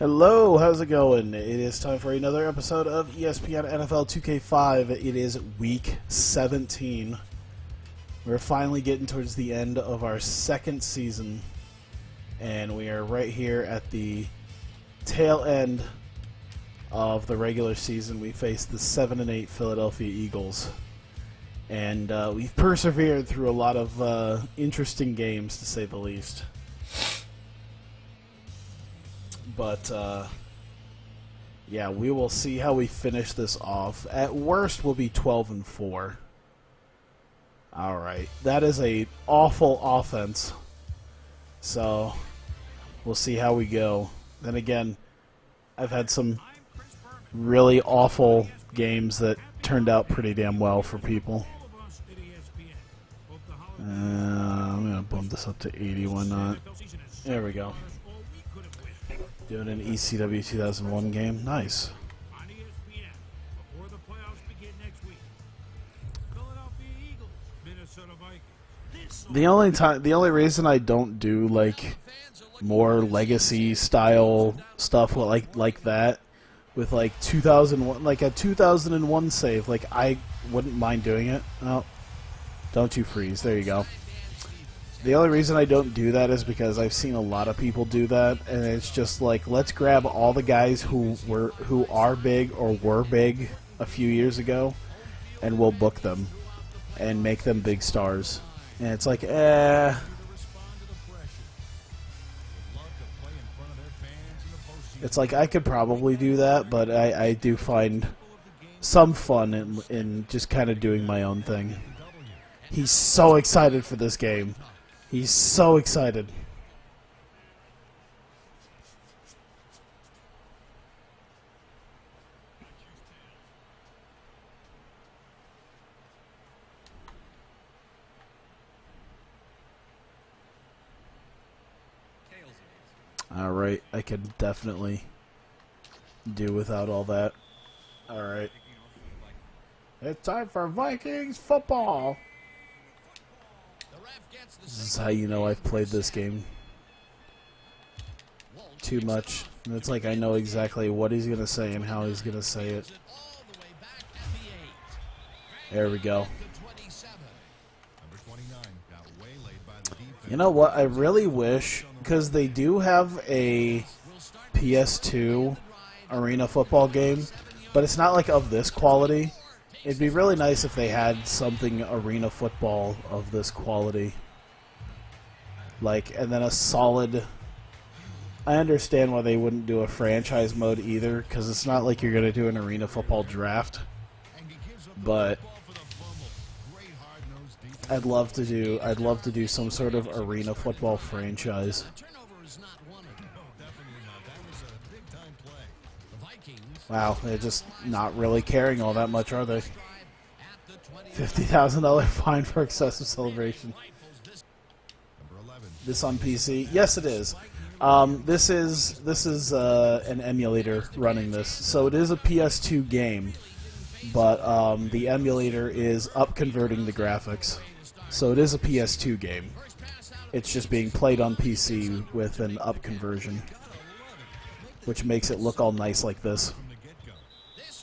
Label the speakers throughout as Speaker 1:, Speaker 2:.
Speaker 1: Hello, how's it going? It is time for another episode of ESPN NFL 2K5. It is week 17. We're finally getting towards the end of our second season, and we are right here at the tail end of the regular season. We face the 7-8 Philadelphia Eagles, and we've persevered through a lot of interesting games, to say the least. But, yeah, we will see how we finish this off. At worst, we'll be 12-4. Alright, that is an awful offense. So, we'll see how we go. Then again, I've had some really awful games that turned out pretty damn well for people. I'm going to bump this up to 80, why not? There we go. Doing an ECW 2001 game. Nice. The only reason I don't do like more legacy style stuff like that with like 2001, like a 2001 save, like I wouldn't mind doing it. Oh, don't you freeze. There you go. The only reason I don't do that is because I've seen a lot of people do that, and it's just like, let's grab all the guys who are big or were big a few years ago, and we'll book them and make them big stars. And it's like, it's like I could probably do that, but I do find some fun in just kind of doing my own thing. He's so excited for this game. He's so excited. Alright, I can definitely do without all that. Alright. It's time for Vikings football! This is how you know I've played this game too much. And it's like I know exactly what he's going to say and how he's going to say it. There we go. You know what? I really wish, because they do have a PS2 arena football game, but it's not like of this quality. It'd be really nice if they had something arena football of this quality. Like, and then a solid... I understand why they wouldn't do a franchise mode either, because it's not like you're going to do an arena football draft. But I'd love to do some sort of arena football franchise. Wow, they're just not really caring all that much, are they? $50,000 fine for excessive celebration. This on PC? Yes, it is. This is an emulator running this, so it is a PS2 game, but the emulator is up-converting the graphics, so it is a PS2 game. It's just being played on PC with an up-conversion, which makes it look all nice like this.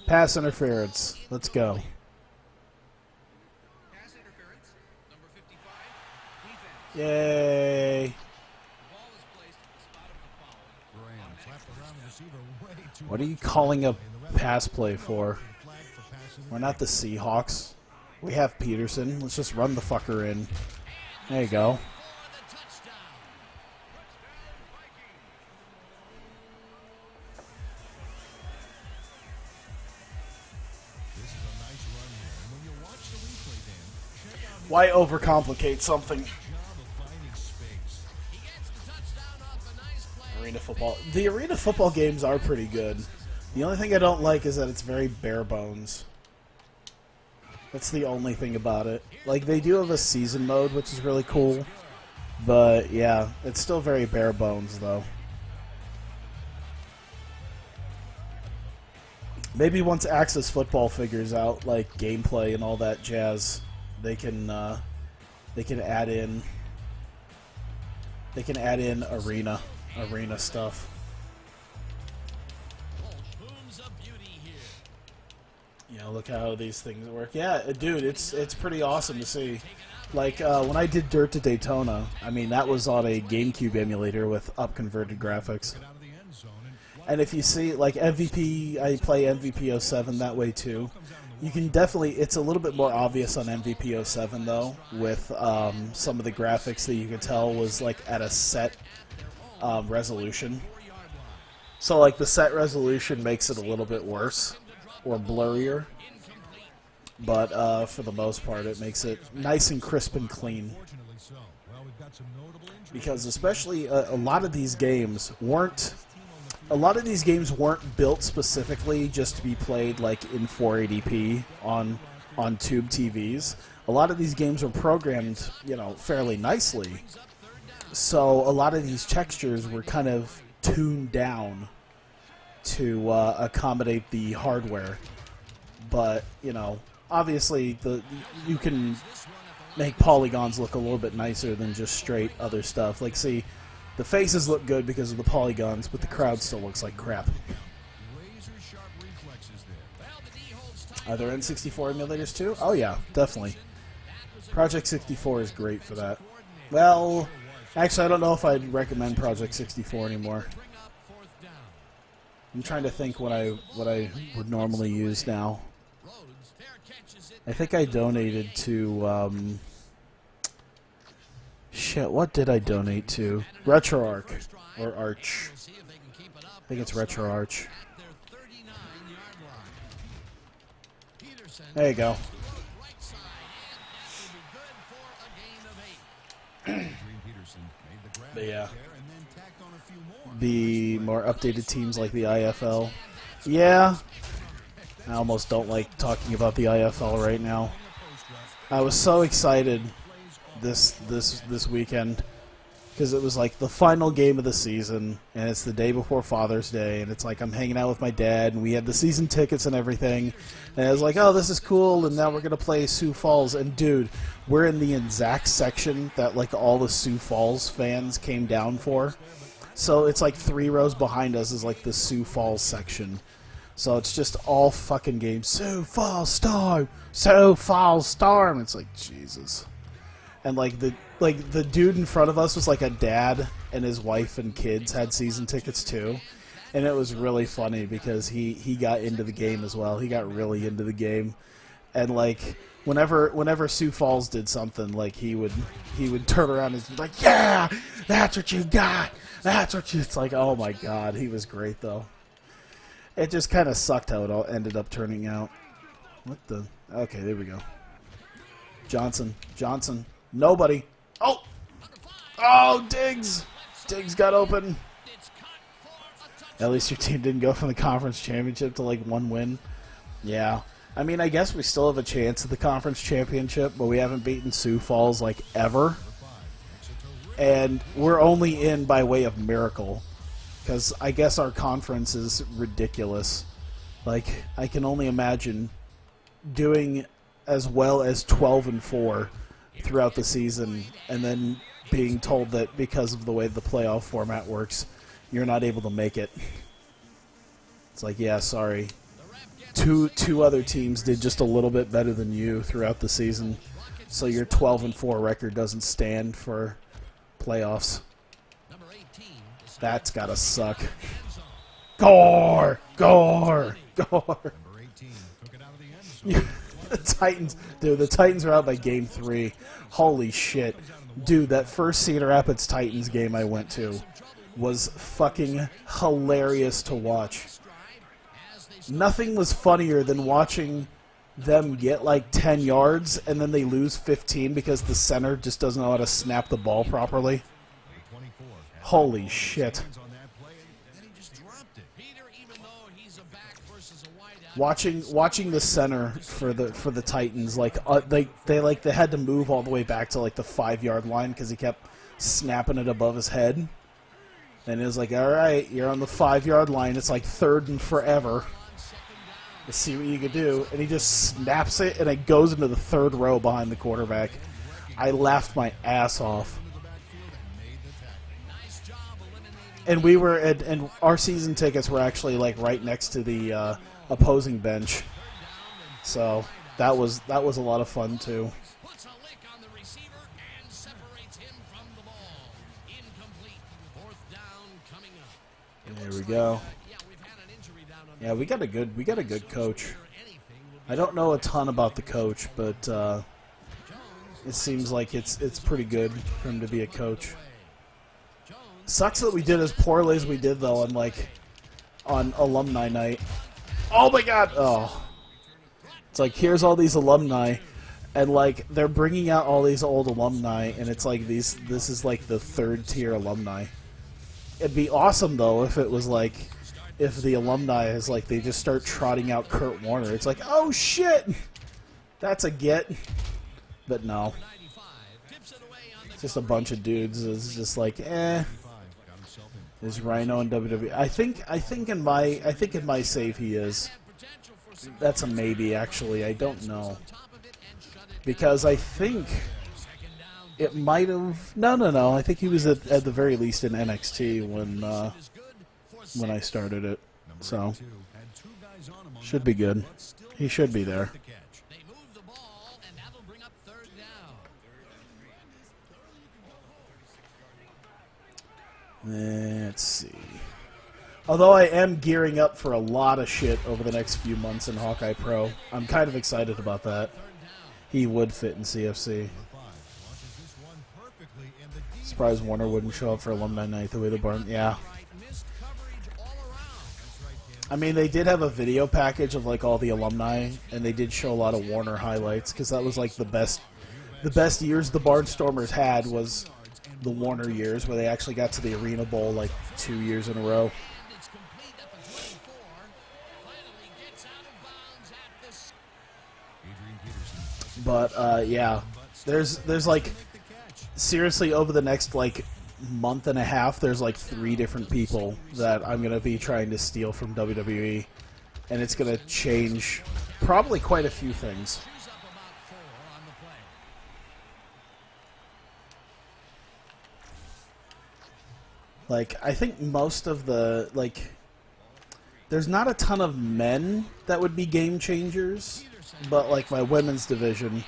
Speaker 1: Pass interference. Let's go. Yay! What are you calling a pass play for? We're not the Seahawks. We have Peterson. Let's just run the fucker in. There you go. Why overcomplicate something? Arena football. The arena football games are pretty good. The only thing I don't like is that it's very bare bones. That's the only thing about it. Like, they do have a season mode, which is really cool. But, yeah, it's still very bare bones, though. Maybe once Access Football figures out, like, gameplay and all that jazz, they can add in arena stuff. You know, look how these things work. Yeah, dude, it's pretty awesome to see. Like, when I did Dirt to Daytona, I mean, that was on a GameCube emulator with up-converted graphics. And if you see, like, MVP, I play MVP 07 that way, too. You can definitely, it's a little bit more obvious on MVP 07, though, with some of the graphics that you could tell was, like, at a set resolution. So, like, the set resolution makes it a little bit worse, or blurrier. But for the most part, it makes it nice and crisp and clean. Because especially a lot of these games weren't built specifically just to be played like in 480p on tube TVs. A lot of these games were programmed, you know, fairly nicely. So a lot of these textures were kind of tuned down to accommodate the hardware. But, you know, obviously you can make polygons look a little bit nicer than just straight other stuff. Like, see, the faces look good because of the polygons, but the crowd still looks like crap. Are there N64 emulators too? Oh yeah, definitely. Project 64 is great for that. Well, actually, I don't know if I'd recommend Project 64 anymore. I'm trying to think what I would normally use now. I think I donated to, shit, what did I donate to? RetroArch, or Arch. I think it's RetroArch. There you go. But yeah. The more updated teams like the IFL. Yeah. I almost don't like talking about the IFL right now. I was so excited this weekend because it was like the final game of the season, and it's the day before Father's Day, and it's like I'm hanging out with my dad, and we had the season tickets and everything, and I was like, oh, this is cool, and now we're gonna play Sioux Falls, and dude, we're in the exact section that like all the Sioux Falls fans came down for. So it's like 3 rows behind us is like the Sioux Falls section. So it's just all fucking games. Sioux Falls Storm! Sioux Falls Storm! It's like, Jesus. And like the dude in front of us was like a dad, and his wife and kids had season tickets too. And it was really funny because he got into the game as well. He got really into the game. And like whenever Sioux Falls did something, like he would turn around and be like, yeah, that's what you got. That's what you. It's like, oh my god, he was great though. It just kind of sucked how it all ended up turning out. What the? Okay, there we go. Johnson, nobody. Oh, Diggs got open. At least your team didn't go from the conference championship to like 1 win. Yeah. I mean, I guess we still have a chance at the conference championship, but we haven't beaten Sioux Falls like ever. And we're only in by way of miracle, because I guess our conference is ridiculous. Like, I can only imagine doing as well as 12-4 throughout the season, and then being told that because of the way the playoff format works, you're not able to make it. It's like, yeah, sorry. Two other teams did just a little bit better than you throughout the season, so your 12-4 record doesn't stand for playoffs. That's gotta suck. Gore! The Titans, dude, the Titans are out by game 3. Holy shit. Dude, that first Cedar Rapids Titans game I went to was fucking hilarious to watch. Nothing was funnier than watching them get like 10 yards and then they lose 15 because the center just doesn't know how to snap the ball properly. Holy shit. Watching the center for the Titans, like they had to move all the way back to like the 5-yard line because he kept snapping it above his head, and it was like, all right, you're on the 5-yard line. It's like 3rd and forever. Let's see what you can do, and he just snaps it, and it goes into the 3rd row behind the quarterback. I laughed my ass off. And we were and our season tickets were actually like right next to the opposing bench, so that was a lot of fun too. There we go. Yeah, we got a good coach. I don't know a ton about the coach, but it seems like it's pretty good for him to be a coach. Sucks that we did as poorly as we did though on alumni night. Oh my god! Oh, it's like here's all these alumni, and like they're bringing out all these old alumni, and it's like this is like the third tier alumni. It'd be awesome though if it was like if the alumni is like they just start trotting out Kurt Warner. It's like, oh shit, that's a get. But no, it's just a bunch of dudes. It's just like, eh. Is Rhino in WWE? I think in my save he is. That's a maybe actually. I don't know because I think it might have. No. I think he was at the very least in NXT when I started it. So should be good. He should be there. Let's see. Although I am gearing up for a lot of shit over the next few months in Hawkeye Pro, I'm kind of excited about that. He would fit in CFC. Surprised Warner wouldn't show up for Alumni Night the way the barn. Yeah. I mean, they did have a video package of like all the alumni, and they did show a lot of Warner highlights because that was like the best years the Barnstormers had was the Warner years, where they actually got to the Arena Bowl like 2 years in a row. But yeah, there's like seriously over the next like month and a half, there's like 3 different people that I'm gonna be trying to steal from WWE, and it's gonna change probably quite a few things. Like, I think most of the, like, there's not a ton of men that would be game changers, but, like, my women's division,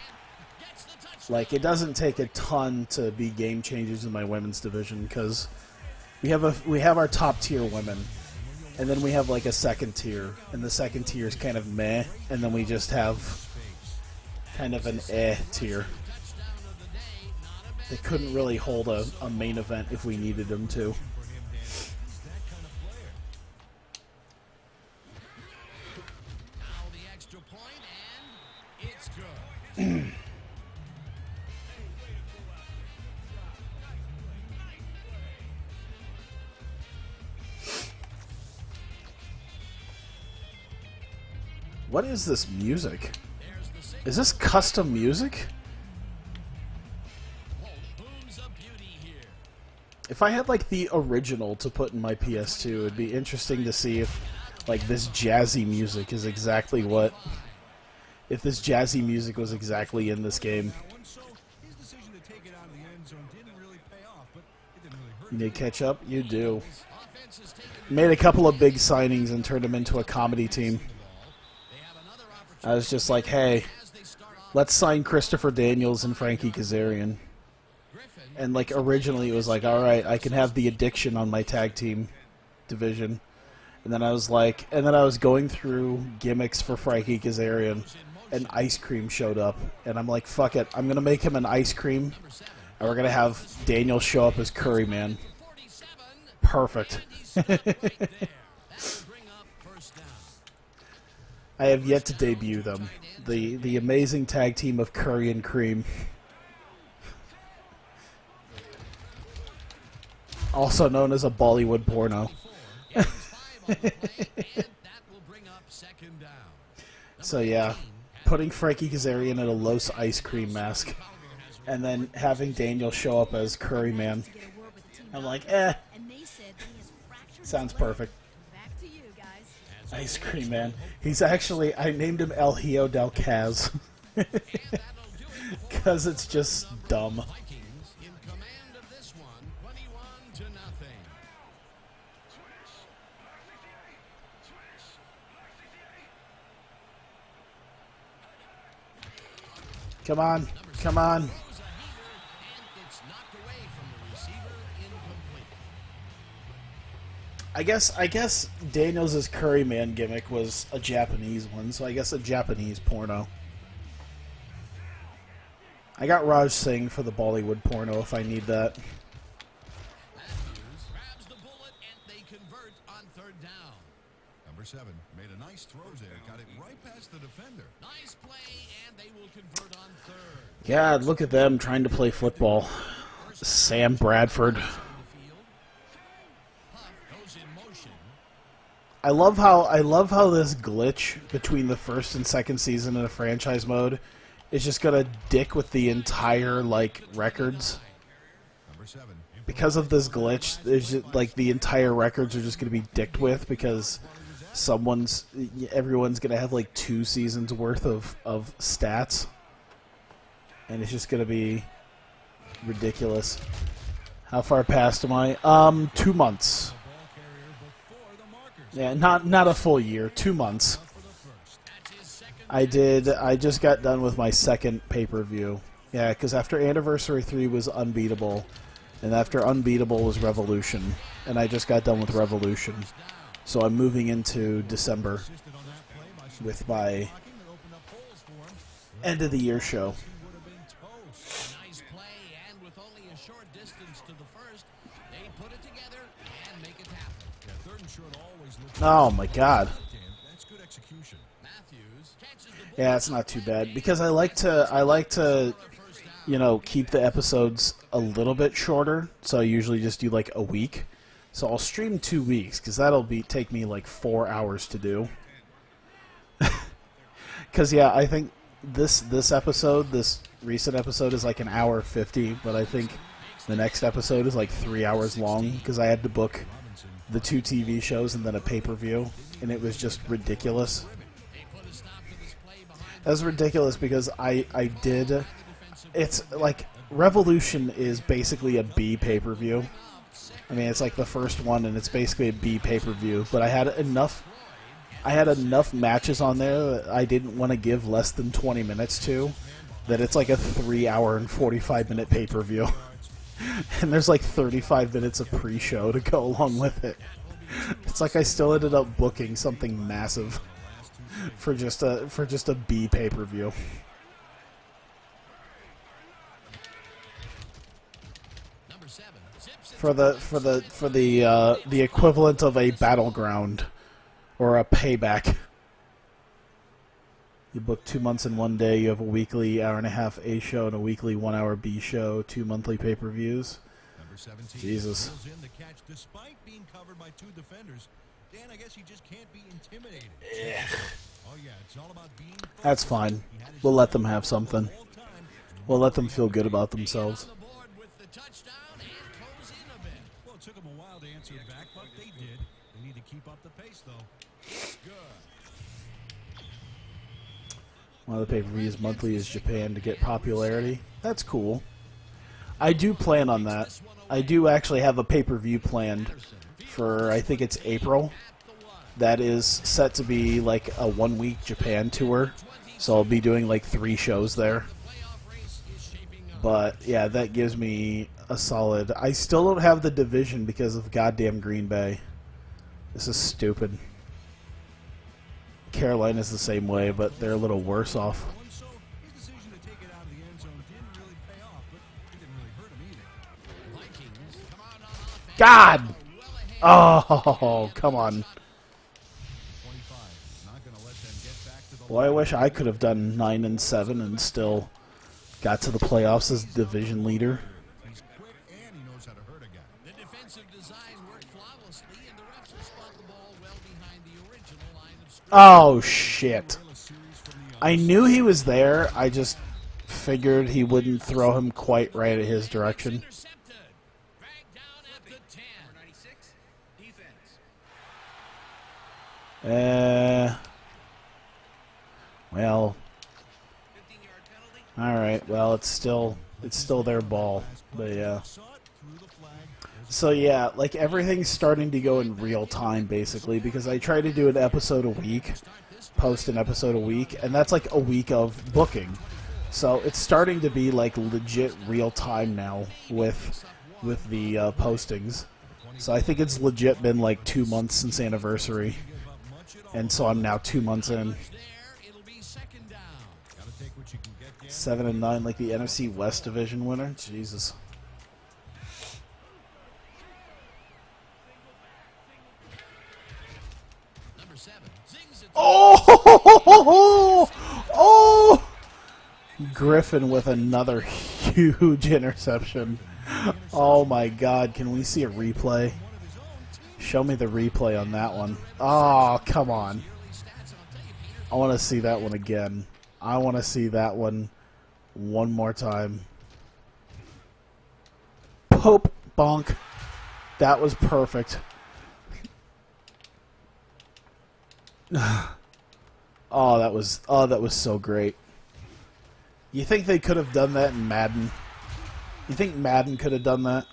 Speaker 1: like, it doesn't take a ton to be game changers in my women's division, because we have our top tier women, and then we have, like, a second tier, and the second tier is kind of meh, and then we just have kind of an eh tier. They couldn't really hold a main event if we needed them to. What is this music? Is this custom music? If I had like the original to put in my PS2, it'd be interesting to see if like this jazzy music is exactly what... If this jazzy music was exactly in this game. You need to catch up? You do. Made a couple of big signings and turned them into a comedy team. I was just like, hey, let's sign Christopher Daniels and Frankie Kazarian. And like originally it was like, alright, I can have the Addiction on my tag team division. And then I was like, and then I was going through gimmicks for Frankie Kazarian, and Ice Cream showed up. And I'm like, fuck it, I'm going to make him an Ice Cream, and we're going to have Daniel show up as Curry Man. Perfect. I have yet to debut them. The amazing tag team of Curry and Cream. Also known as a Bollywood porno. So yeah, putting Frankie Kazarian in a Los Ice Cream mask, and then having Daniel show up as Curry Man. I'm like, eh. Sounds perfect. Ice Cream Man. He's actually, I named him El Hijo del Kaz. Because it's just dumb. Come on. Come on. I guess Daniels' Curryman gimmick was a Japanese one, so I guess a Japanese porno. I got Raj Singh for the Bollywood porno if I need that.
Speaker 2: Grabs the bullet and they convert on third down.
Speaker 3: Number 7 made a nice throw there, got it right past the defender.
Speaker 2: Nice play, and they will convert on third.
Speaker 1: God, look at them trying to play football. Sam Bradford. I love how this glitch between the first and second season in a franchise mode is just gonna dick with the entire like records. Because of this glitch, there's just, like the entire records are just gonna be dicked with because everyone's gonna have like 2 seasons worth of stats, and it's just gonna be ridiculous. How far past am I? 2 months. Yeah, not a full year, 2 months. I just got done with my second pay-per-view. Yeah, because after Anniversary 3 was Unbeatable, and after Unbeatable was Revolution, and I just got done with Revolution. So I'm moving into December with my end-of-the-year show.
Speaker 2: Nice play, and with only a short distance to the first, they put it together and make it happen.
Speaker 3: Yeah, third and short always looks
Speaker 1: Oh my God.
Speaker 3: That's good execution.
Speaker 2: Matthews catches the ball.
Speaker 1: Yeah, it's not too bad because I like to keep the episodes a little bit shorter. So I usually just do like a week. So I'll stream 2 weeks because that'll take me like 4 hours to do. Because yeah, I think this recent episode is like 1:50, but I think the next episode is like 3 hours long because I had to book the 2 TV shows and then a pay-per-view, and it was just ridiculous. That's ridiculous because it's like Revolution is basically a B pay-per-view. I mean, it's like the first one, and it's basically a B pay-per-view. But I had enough matches on there that I didn't want to give less than 20 minutes to, that it's like a 3-hour and 45-minute pay-per-view. And there's like 35 minutes of pre-show to go along with it. It's like I still ended up booking something massive for just a B pay-per-view. For the equivalent of a battleground or a payback. You book 2 months in 1 day. You have a weekly 1.5-hour A show and a weekly 1-hour B show. 2 monthly pay-per-views. Jesus.
Speaker 3: In the catch despite being covered by 2 defenders. Dan, I guess you just can't be intimidated. Oh yeah, it's all about being.
Speaker 1: That's fine. We'll let them have something. We'll let them feel good about themselves.
Speaker 3: Well, it took them a while to answer it back, but they did. They need to keep up the pace, though. Good.
Speaker 1: One of the pay-per-views monthly is Japan to get popularity. That's cool. I do plan on that. I do actually have a pay-per-view planned for, I think it's April. That is set to be like a 1-week Japan tour. So I'll be doing like 3 shows there. But yeah, that gives me a solid. I still don't have the division because of goddamn Green Bay. This is stupid. Carolina's the same way, but they're a little worse off. God! Oh, come on. Boy, I wish I could have done 9-7 and still got to the playoffs as division leader.
Speaker 2: The defensive design worked flawlessly, and the refs will spot the ball well behind the original line of scrimmage.
Speaker 1: Oh, shit. I knew he was there. I just figured he wouldn't throw him quite right at his direction.
Speaker 2: Intercepted. Dragged down at the 10. 96. Defense.
Speaker 1: Well. Alright, well, it's still their ball. But yeah. So yeah, like everything's starting to go in real time basically because I try to do an episode a week, post an episode a week, and that's like a week of booking. So it's starting to be like legit real time now with the postings. So I think it's legit been like 2 months since anniversary, and so I'm now 2 months in. 7-9, like the NFC West Division winner. Jesus. Oh! Oh! Griffin with another huge interception. Oh my God! Can we see a replay? Show me the replay on that one. Oh, come on! I want to see that one again. I want to see that one one more time. Pope bonk. That was perfect. Oh, that was so great. You think they could have done that in Madden? You think Madden could have done that?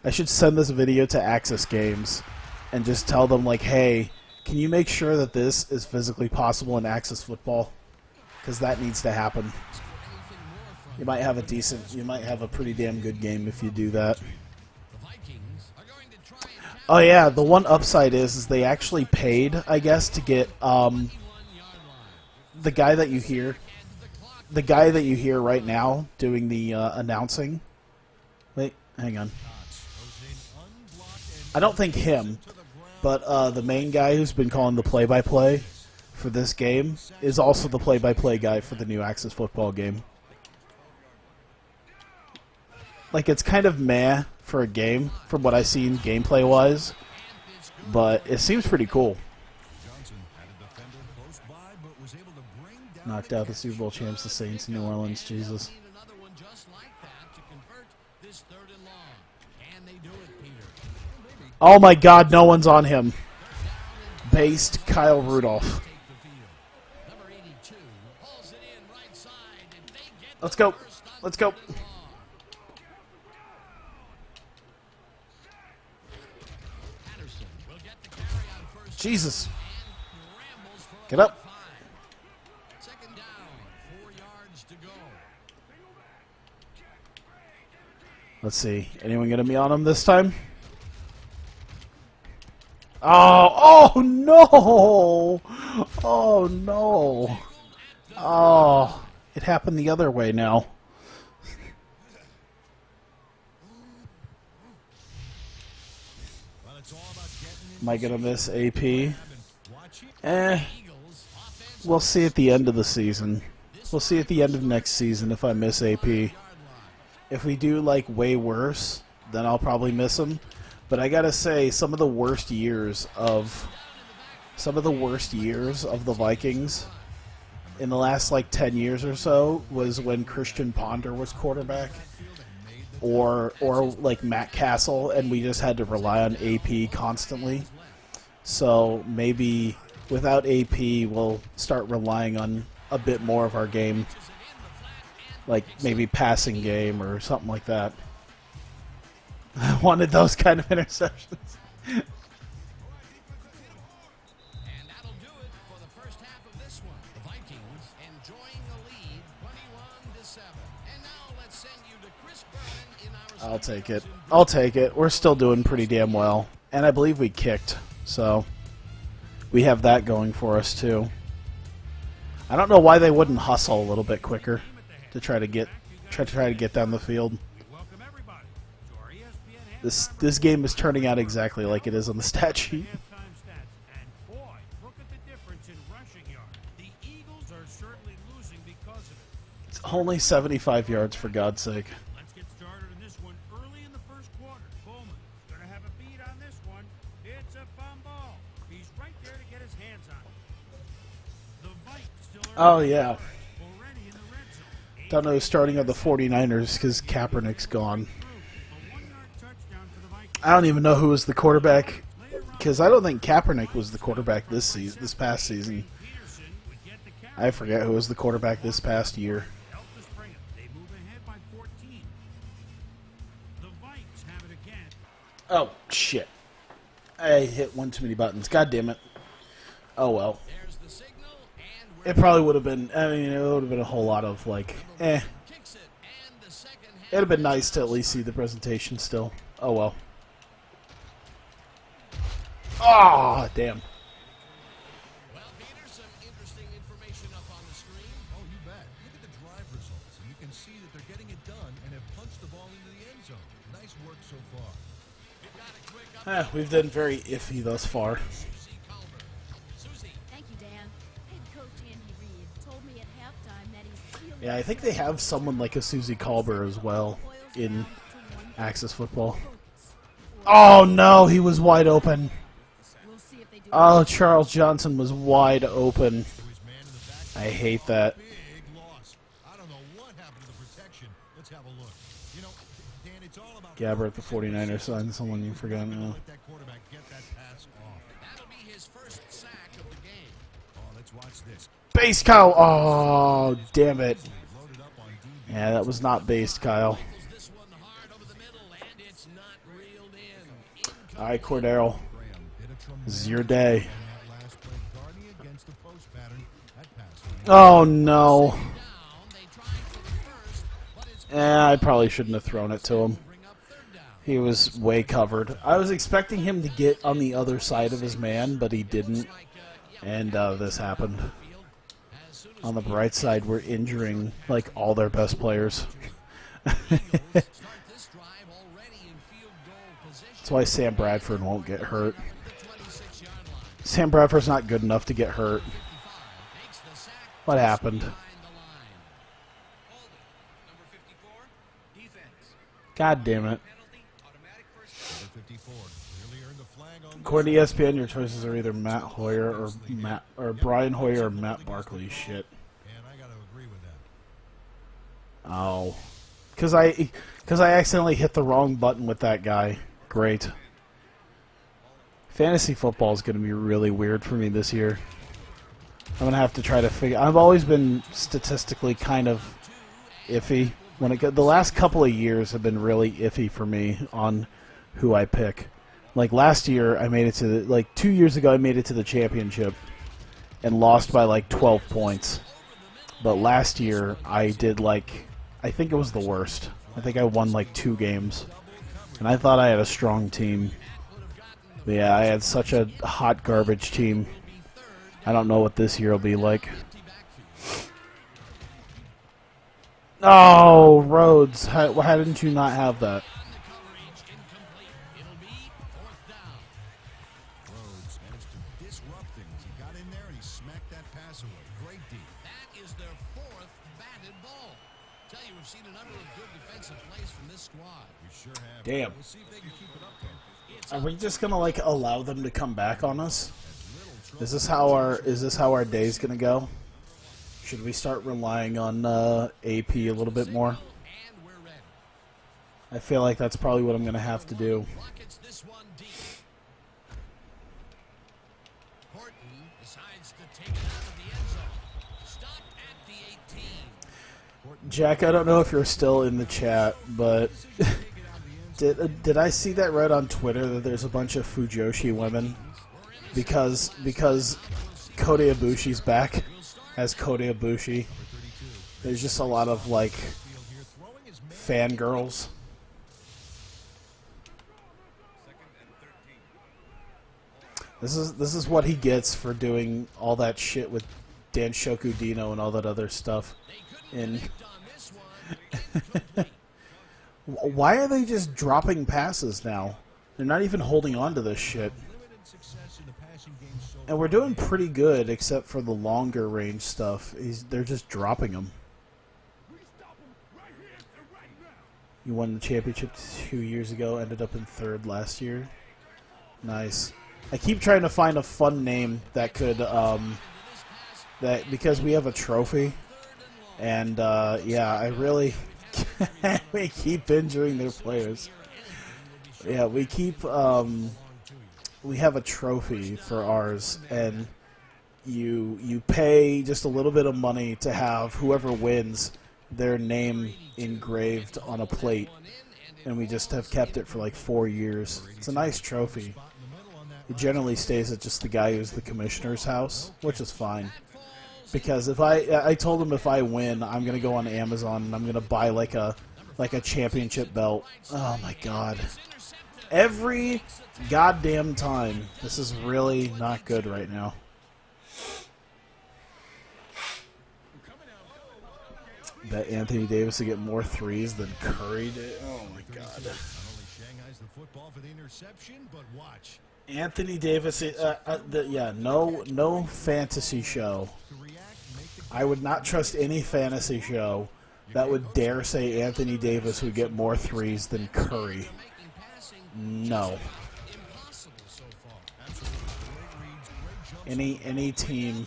Speaker 1: I should send this video to Axis Games and just tell them, like, hey, can you make sure that this is physically possible in Axis Football? Because that needs to happen. You might have a pretty damn good game if you do that. Oh yeah, the one upside is they actually paid, I guess, to get the guy that you hear right now doing the announcing. Wait, hang on. I don't think him, but the main guy who's been calling the play-by-play for this game is also the play-by-play guy for the new Axis Football game. Like, it's kind of meh for a game, from what I've seen gameplay-wise, but it seems pretty cool. Knocked out the Super Bowl champs, the Saints, New Orleans, Jesus. Oh my God, no one's on him. Based Kyle Rudolph. Let's go. Let's go. Jesus. Get up. Let's see. Anyone going to be on him this time? Oh, oh no! Oh no! Oh, it happened the other way now. Am I gonna miss AP? We'll see at the end of the season. We'll see at the end of next season if I miss AP. If we do like way worse, then I'll probably miss him. But I gotta say, some of the worst years of the Vikings in the last like 10 years or so was when Christian Ponder was quarterback, or like Matt Castle, and we just had to rely on AP constantly. So maybe without AP, we'll start relying on a bit more of our game, like maybe passing game or something like that. I wanted those kind of interceptions.
Speaker 2: And that'll do it for the first half of this one. The Vikings enjoying a lead, 21-7. And now let's send you to Chris Berman in our...
Speaker 1: I'll take it. I'll take it. We're still doing pretty damn well. And I believe we kicked, so we have that going for us too. I don't know why they wouldn't hustle a little bit quicker to try to get down the field. This game is turning out exactly like it is on the stat sheet. It's only 75 yards, for God's sake.
Speaker 4: Let's get started on this one early in the first quarter. Bowman going to have a beat on this one. It's a fumble. He's right there to get his hands on it. The Vikes still are
Speaker 1: Oh, yeah.
Speaker 4: already in the red zone.
Speaker 1: Don't know who's starting on the 49ers because Kaepernick's gone. I don't even know who was the quarterback, because I don't think Kaepernick was the quarterback this past season. I forget who was the quarterback this past year. Oh, shit. I hit one too many buttons. God damn it. Oh, well. It probably would have been. I mean, it would have been a whole lot of like, eh.
Speaker 2: Kicks it, and the second half
Speaker 1: It'd have been nice to at least see the presentation still. Oh well. Ah, damn.
Speaker 2: Well, Peter, some interesting information up on the screen.
Speaker 3: Oh, you bet. Look at the drive results, and you can see that they're getting it done and have punched the ball into the end zone. Nice work so far.
Speaker 2: We've got a quick update.
Speaker 1: We've done very iffy thus far.
Speaker 2: Susie Culver. Susie.
Speaker 5: Thank you, Dan. Head coach Andy Reid told me at halftime that he's feeling
Speaker 1: Yeah, I think they have someone like a Susie Colbert as well in Axis Football. Oh no, he was wide open.
Speaker 5: We'll see if they do.
Speaker 1: Oh, Charles Johnson was wide open.
Speaker 3: To his man in the back.
Speaker 1: I hate that.
Speaker 3: Big loss. I don't know what happened to the protection. Let's have a look. You know, Dan, it's all about...
Speaker 1: Gabbert, the 49ers son, someone you forgot now.
Speaker 3: Let that quarterback get that pass off.
Speaker 2: That'll be his first sack of the game.
Speaker 3: Oh, let's watch this.
Speaker 1: Base Kyle. Oh, damn it.
Speaker 3: Loaded up on DB.
Speaker 1: Yeah, that was not based, Kyle.
Speaker 2: Tackles this one hard over the middle, and it's not reeled in.
Speaker 1: All right, Cordero.
Speaker 3: Graham did a tremendous
Speaker 1: This is your day.
Speaker 3: job on that last play, guarding against the post pattern. That pass.
Speaker 1: Oh, no.
Speaker 2: Down, they tried for the first, but it's
Speaker 1: I probably shouldn't have thrown it to him.
Speaker 2: bring up third down.
Speaker 1: He was way covered. I was expecting him to get on the other side of his man, but he didn't. And this happened.
Speaker 2: As soon as
Speaker 1: On the bright side, we're injuring like all their best players.
Speaker 2: start this drive already in field goal position
Speaker 1: That's why Sam Bradford won't get hurt.
Speaker 2: at the 26-yard line.
Speaker 1: Sam Bradford's not good enough to get hurt.
Speaker 2: Makes the sack
Speaker 1: What happened?
Speaker 2: behind the line. Holding. Number 54, defense.
Speaker 1: God damn it.
Speaker 2: Penalty, automatic first.
Speaker 3: Number 54 clearly earned the flag on
Speaker 1: According to ESPN, your choices are either Matt Hoyer or Brian Hoyer or Matt Barkley. Shit.
Speaker 3: and I got to agree with that.
Speaker 1: Oh, because I accidentally hit the wrong button with that guy. Great. Fantasy football is going to be really weird for me this year. I'm going to have to try to figure. I've always been statistically kind of iffy when the last couple of years have been really iffy for me on who I pick. Like last year, I made it to like 2 years ago, I made it to the championship and lost by like 12 points. But last year, I did like, I think it was the worst. I think I won like 2 games. And I thought I had a strong team. But yeah, I had such a hot garbage team. I don't know what this year will be like. Oh, Rhodes. How didn't you not have that?
Speaker 2: Coverage incomplete. It'll be fourth down.
Speaker 3: Rhodes managed to disrupt things. He got in there and he smacked that pass away. Great D.
Speaker 2: That is their fourth batted ball. Tell you, we've seen a number of good defensive plays from this squad.
Speaker 3: We sure have.
Speaker 1: Damn.
Speaker 3: We'll see if they can keep it up, though.
Speaker 1: Are we just gonna like allow them to come back on us? Is this how our day's gonna go? Should we start relying on AP a little bit more?
Speaker 2: And we're ready.
Speaker 1: I feel like that's probably what I'm gonna have to do.
Speaker 2: Rockets this one deep. Horton decides to take it out of the end zone. Stop at the 18.
Speaker 1: Jack, I don't know if you're still in the chat, but did I see that right on Twitter that there's a bunch of Fujoshi women because Kota Ibushi's back as Kota Ibushi. There's just a lot of like fangirls. This is what he gets for doing all that shit with Dan Shokudino and all that other stuff. And why are they just dropping passes now? They're not even holding on to this shit.
Speaker 3: Limited success in the passing game so
Speaker 1: And we're doing pretty good, except for the longer range stuff. They're just dropping them. You won the championship 2 years ago, ended up in 3rd last year. Nice. I keep trying to find a fun name that could, that because we have a trophy, and yeah, I really we keep injuring their players. Yeah, we keep we have a trophy for ours, and you pay just a little bit of money to have whoever wins their name engraved on a plate, and we just have kept it for like 4 years. It's a nice trophy. It generally stays at just the guy who's the commissioner's house, which is fine. Because if I told him if I win, I'm gonna go on Amazon and I'm gonna buy like a championship belt. Oh my god! Every goddamn time. This is really not good right now. Bet Anthony Davis to get more threes than Curry did. Oh my god!
Speaker 3: Not only Shanghai's the football for the interception, but watch.
Speaker 1: Anthony Davis, yeah, no fantasy show. I would not trust any fantasy show that would dare say Anthony Davis would get more threes than Curry. No. Any team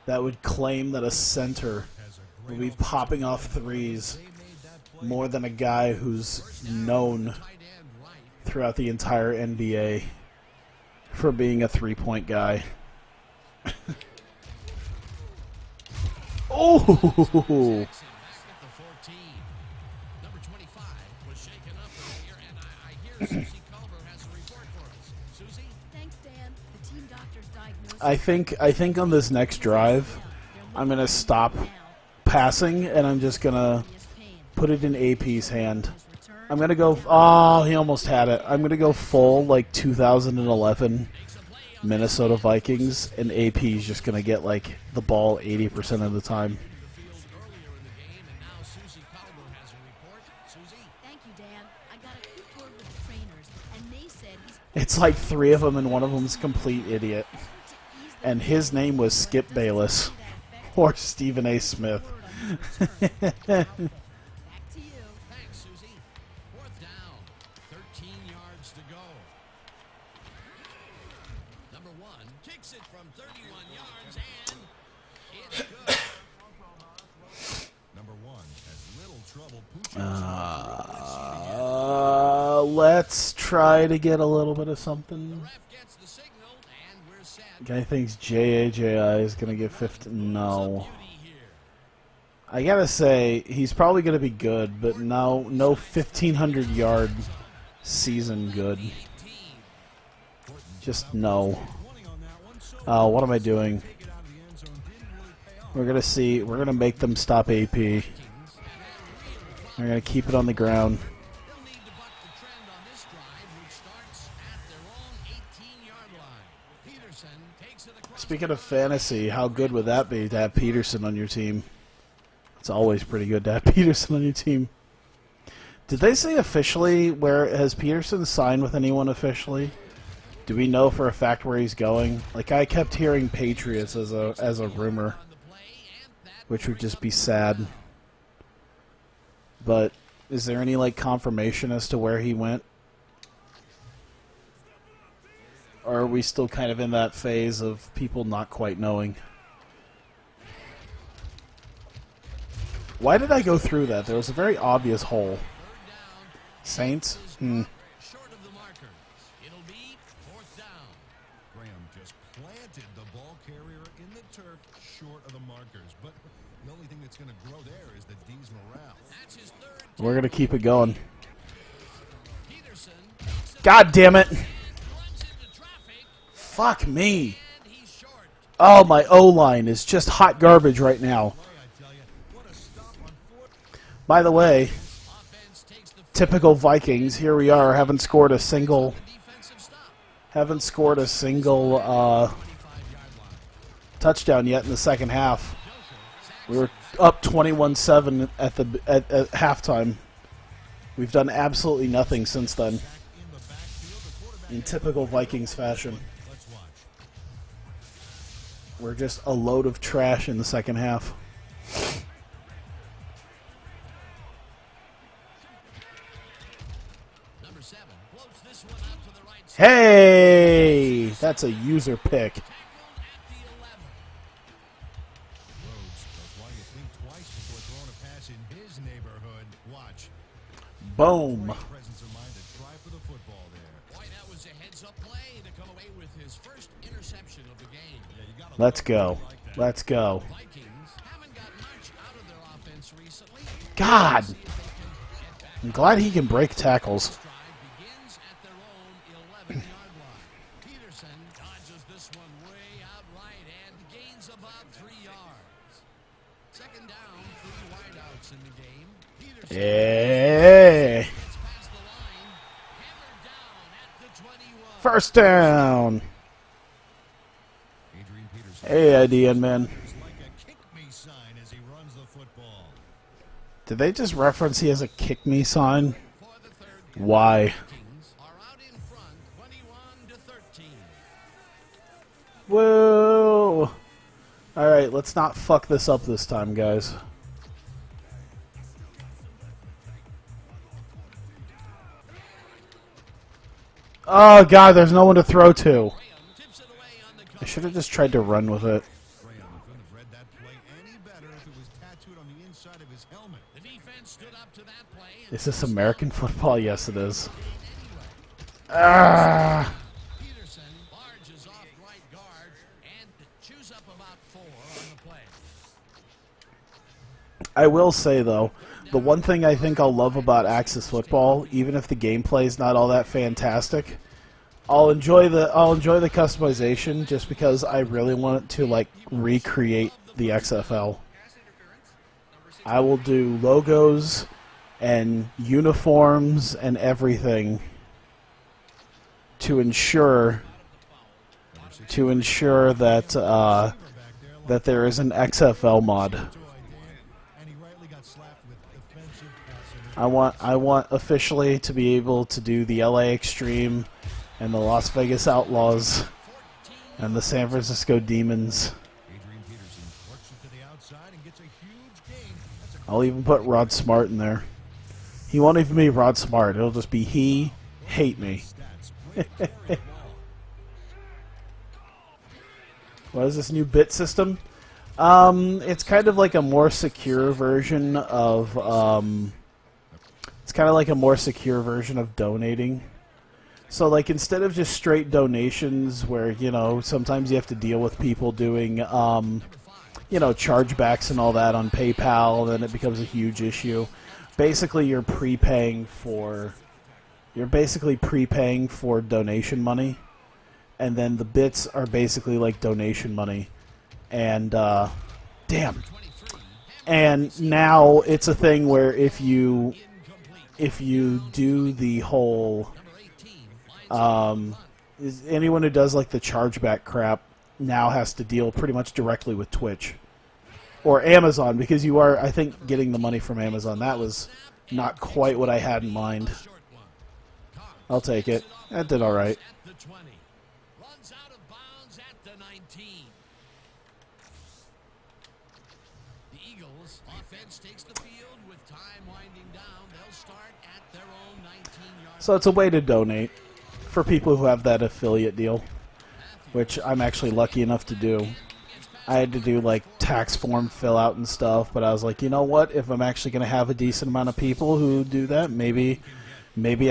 Speaker 1: that would claim that a center will be popping off threes more than a guy who's known throughout the entire NBA for being a three-point guy. Oh!
Speaker 2: Number 25 was shaken up earlier, and I hear Susie Culver has a report for us. Susie?
Speaker 5: Thanks, Dan. The team doctor's diagnosis.
Speaker 1: I think on this next drive, I'm gonna stop passing and I'm just gonna put it in AP's hand. I'm gonna go. Oh, he almost had it. I'm gonna go full like 2011 Minnesota Vikings, and AP's just gonna get like the ball 80% of the time.
Speaker 5: Thank you, Dan. I got a quick word with the trainers, and they said he's
Speaker 1: It's like 3 of them, and one of them's a complete idiot. And his name was Skip Bayless or Stephen A. Smith.
Speaker 5: back to you.
Speaker 2: Thanks, Susie. 4th down. 13 yards to go. Number 1 kicks it from 31 yards, and it's good.
Speaker 3: Number 1 has little trouble
Speaker 1: Let's try to get a little bit of something.
Speaker 2: Ref gets the signal, and we're set.
Speaker 1: Guy thinks JAJI is going to get 50. No.
Speaker 2: Beauty here.
Speaker 1: I gotta say, he's probably going to be good, but no 1,500-yard season good. Just no. Oh, what am I doing? We're going to see. We're going to make them stop AP. We're going to keep it on the ground.
Speaker 2: They'll need to buck the trend on this drive, which starts at their own 18-yard line. Peterson takes it across.
Speaker 1: Speaking of fantasy, how good would that be to have Peterson on your team? It's always pretty good to have Peterson on your team. Did they say officially has Peterson signed with anyone officially? Do we know for a fact where he's going? Like, I kept hearing Patriots as a rumor, which would just be sad. But is there any like confirmation as to where he went? Or are we still kind of in that phase of people not quite knowing? Why did I go through that? There was a very obvious hole. Saints?
Speaker 2: Short of the markers. It'll be 4th down.
Speaker 3: Graham just planted the ball carrier in the turf short of the markers. But the only thing that's going to grow there is the D's morale.
Speaker 2: That's his 3rd.
Speaker 1: We're going to keep it going.
Speaker 2: Peterson
Speaker 1: God damn it!
Speaker 2: runs into traffic,
Speaker 1: Fuck me!
Speaker 2: and he's short.
Speaker 1: Oh, my O-line is just hot garbage right now.
Speaker 3: I tell you, what a stop on 4th.
Speaker 1: By the way,
Speaker 2: Offense takes the
Speaker 1: typical Vikings, here we are, haven't scored a single
Speaker 2: defensive stop.
Speaker 1: touchdown yet in the second half. We were up 21-7 at halftime. We've done absolutely nothing since then, in typical Vikings fashion.
Speaker 3: Let's watch.
Speaker 1: We're just a load of trash in the second half.
Speaker 2: Number 7 floats this one out to the right side.
Speaker 1: Hey! That's a user pick.
Speaker 2: Tackled at the 11.
Speaker 3: Rhodes does why you think twice before throwing a pass in his neighborhood. Watch.
Speaker 1: Boom.
Speaker 3: Great presence of mind to try for the football there.
Speaker 2: Boy, that was a heads-up play to come away with his first interception of the game.
Speaker 3: Yeah, you gotta
Speaker 1: Let's
Speaker 3: love a
Speaker 1: go.
Speaker 3: play like that.
Speaker 1: Let's go.
Speaker 2: Vikings haven't got much out of their offense recently.
Speaker 1: God!
Speaker 2: See if they can get back.
Speaker 1: I'm glad he can break tackles.
Speaker 2: This drive begins at their own 11-yard line. Peterson Dodges this one way out right and gains about 3 yards. Second down, 3 wideouts in the game. Peterson
Speaker 1: Hey.
Speaker 2: gets past the line. Hammered down at the 21.
Speaker 1: First down.
Speaker 3: Adrian Peterson
Speaker 1: Hey, IDN man.
Speaker 3: is like a kick me sign as he runs the football.
Speaker 1: Did they just reference he has a kick me sign?
Speaker 2: For the third
Speaker 1: Why?
Speaker 2: Vikings are out in front, 21-13.
Speaker 1: Whoa. Alright, let's not fuck this up this time, guys. Oh god, there's no one to throw to.
Speaker 2: Graham tips it away on the
Speaker 1: I
Speaker 2: cover.
Speaker 1: should have just tried to run with it.
Speaker 3: Graham couldn't have read that play any better if it was tattooed on the inside of his helmet.
Speaker 2: The defense stood up to that play.
Speaker 1: Is this American football? Yes, it is. Ah.
Speaker 2: Peterson barges off right guard and chews up about 4 on the play.
Speaker 1: I will say, though, the one thing I think I'll love about Axis football, even if the gameplay is not all that fantastic, I'll enjoy the customization just because I really want to like recreate the XFL. I will do logos and uniforms and everything to ensure that that there is an XFL mod.
Speaker 3: And he rightly got slapped with defensive pass
Speaker 1: I want officially to be able to do the LA Extreme and the Las Vegas Outlaws and the San Francisco Demons.
Speaker 3: Adrian Peterson works it to the outside and gets a huge gain. That's a
Speaker 1: I'll even put Rod Smart in there. He won't even be Rod Smart. It'll just be he hate me.
Speaker 3: stats. Great carry ball.
Speaker 1: What is this new bit system? It's kind of like a more secure version of donating. So like instead of just straight donations where, you know, sometimes you have to deal with people doing you know, chargebacks and all that on PayPal, then it becomes a huge issue. Basically you're prepaying for donation money, and then the bits are basically like donation money. And damn. And now it's a thing where if you do the whole anyone who does like the chargeback crap now has to deal pretty much directly with Twitch or Amazon, because you are, I think, getting the money from Amazon. That was not quite what I had in mind. I'll take it. That did all right.
Speaker 2: At the 20. Runs out of bounds at the 19. The Eagles offense takes the field with time winding down. They'll start at their own 19-yard.
Speaker 1: So it's a way to donate for people who have that affiliate deal, which I'm actually lucky enough to do. I had to do like tax form fill out and stuff, but I was like, you know what? If I'm actually going to have a decent amount of people who do that, maybe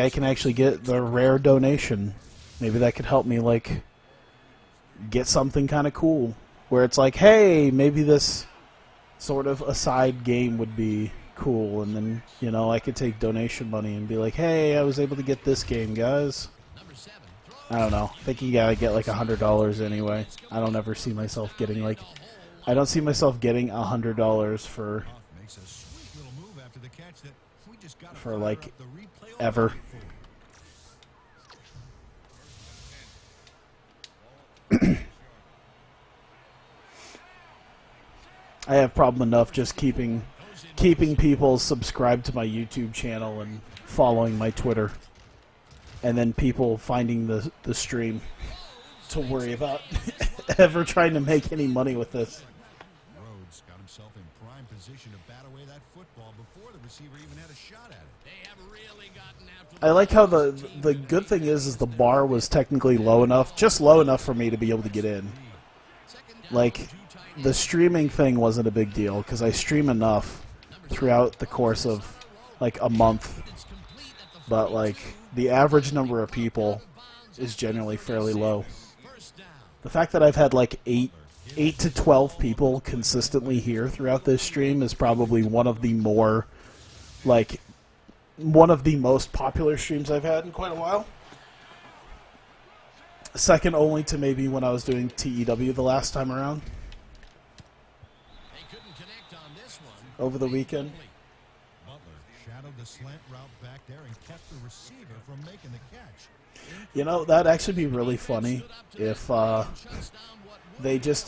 Speaker 1: I can actually get the rare donation. Maybe that could help me like get something kind of cool where it's like, hey, maybe this sort of aside game would be cool, and then, you know, I could take donation money and be like, hey, I was able to get this game, guys. I don't know. I think you gotta get like $100 anyway. I don't ever see myself getting like, I don't see myself getting $100 for
Speaker 3: Makes a sweet little move after the catch that we just got
Speaker 1: for like
Speaker 3: the replay
Speaker 1: ever. I have problem enough just keeping people subscribed to my YouTube channel and following my Twitter, and then people finding the stream to worry about ever trying to make any money with this.
Speaker 3: Rhodes got himself in prime position to bat away that football before the receiver even had a shot at it.
Speaker 2: They have really gotten after
Speaker 1: I like how the good thing is the bar was technically low enough, just low enough for me to be able to get in. Like, the streaming thing wasn't a big deal because I stream enough throughout the course of like a month, but like the average number of people is generally fairly low. The fact that I've had like 8 to 12 people consistently here throughout this stream is probably one of the most popular streams I've had in quite a while. Second only to maybe when I was doing TEW the last time around
Speaker 2: They couldn't connect on this one.
Speaker 1: over the weekend.
Speaker 3: Butler shadowed the slant route back there and kept the receiver from making the catch.
Speaker 1: You know, that'd actually be really funny if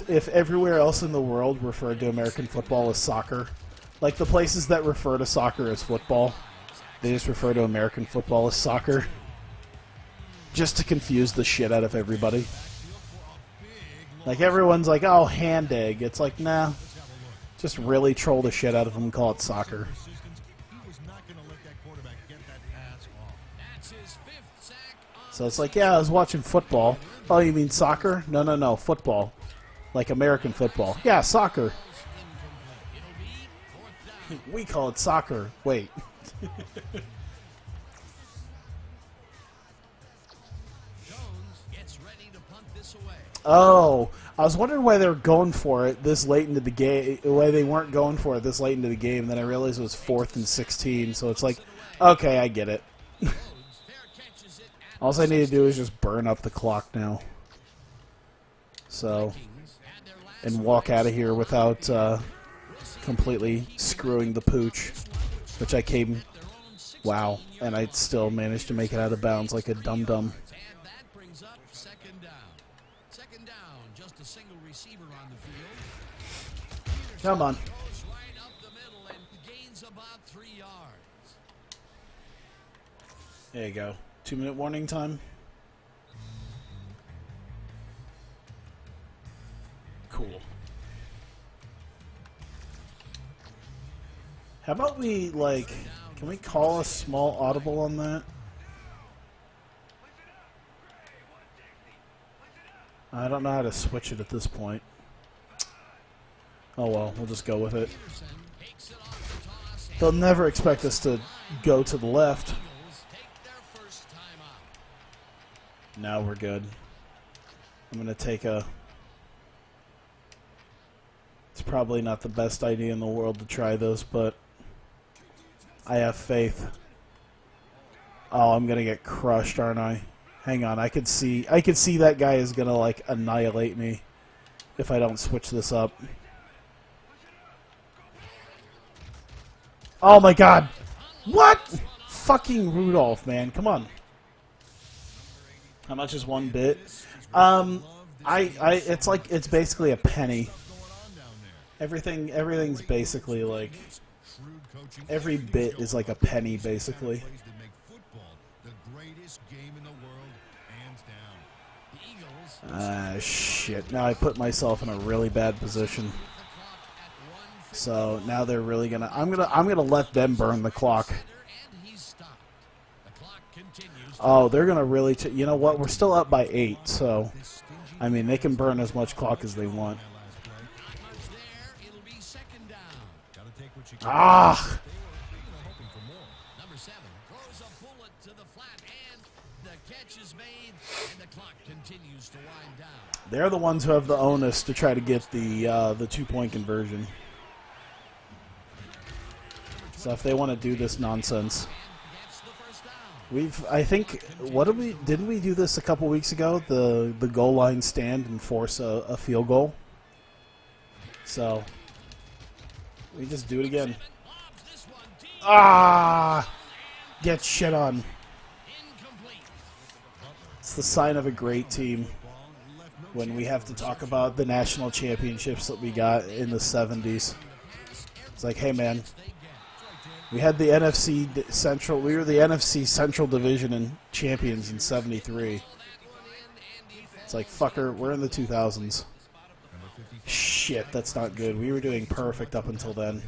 Speaker 1: if everywhere else in the world referred to American football as soccer. Like the places that refer to soccer as football, they just refer to American football as soccer. Just to confuse the shit out of everybody. Like everyone's like, oh, hand egg. It's like, nah. Just really troll the shit out of them and call it soccer.
Speaker 3: He was not going to let that quarterback get that pass off.
Speaker 2: That's his 5th sack on
Speaker 1: So it's like, yeah, I was watching football. Oh, you mean soccer? No, no, no, football. Like American football. Yeah, soccer.
Speaker 2: It'll be 4th down.
Speaker 1: We call it soccer. Wait.
Speaker 2: Jones gets ready to punt this away.
Speaker 1: Oh, I was wondering why they were going for it this late into the game. Why they weren't going for it this late into the game. And then I realized it was 4th and 16. So it's like, okay, I get it.
Speaker 2: Fair catches it at
Speaker 1: All I need to do is just burn up the clock now. So,
Speaker 2: Vikings had their last
Speaker 1: and walk out of here without completely screwing the pooch, which I came.
Speaker 2: their own 16
Speaker 1: Wow, and I still managed to make it out of bounds like a dum-dum.
Speaker 2: and that brings up 2nd down. 2nd down, just a single receiver on the field.
Speaker 1: Come on.
Speaker 2: Goes right up the middle and gains about 3 yards.
Speaker 1: There you go. 2-minute warning time. Cool. How about we, like, can we call a small audible on that? I don't know how to switch it at this point. Oh well, we'll just go with it.
Speaker 2: Peterson takes it off the toss and
Speaker 1: They'll never expect us to go to the left.
Speaker 2: Eagles take their first time out.
Speaker 1: Now we're good. I'm going to take a... It's probably not the best idea in the world to try this, but I have faith. Oh, I'm going to get crushed, aren't I? Hang on, I could see that guy is going to like annihilate me if I don't switch this up. Oh my god. What? Fucking Rudolph, man. Come on. How much is 1 bit? It's like, it's basically a penny. Everything's basically like,
Speaker 3: Shrewd coaching.
Speaker 1: every bit is like a penny, basically.
Speaker 3: Plays that make football the greatest game in the world, hands down.
Speaker 2: The Eagles
Speaker 1: Shit. Now I put myself in a really bad position.
Speaker 2: the clock at 1:50.
Speaker 1: So now they're really gonna, I'm gonna let them burn the clock.
Speaker 2: And he's stopped. The clock continues.
Speaker 1: Oh, they're gonna really, you know what? We're still up by 8, so, I mean, they can burn as much clock as they want.
Speaker 2: Not much there. It'll be 2nd down.
Speaker 3: Gotta take what you can.
Speaker 1: Ah!
Speaker 3: Hoping for more.
Speaker 2: Number 7 throws a bullet to the flat, and the catch is made, and the clock continues to wind down.
Speaker 1: They're the ones who have the onus to try to get the 2-point conversion. So if they want to do this nonsense,
Speaker 2: And gets the first down.
Speaker 1: I think, didn't we do this a couple weeks ago? The goal line stand and force a field goal. So we just do it again.
Speaker 2: Lobs this one deep.
Speaker 1: Ah! Get shit on.
Speaker 2: Incomplete.
Speaker 1: It's the sign of a great team when we have to talk about the national championships that we got in the 70s. It's like, hey man, we had the NFC Central. We were the NFC Central Division and champions in '73. It's like, fucker, we're in the 2000s. Shit, that's not good. We were doing perfect up until then.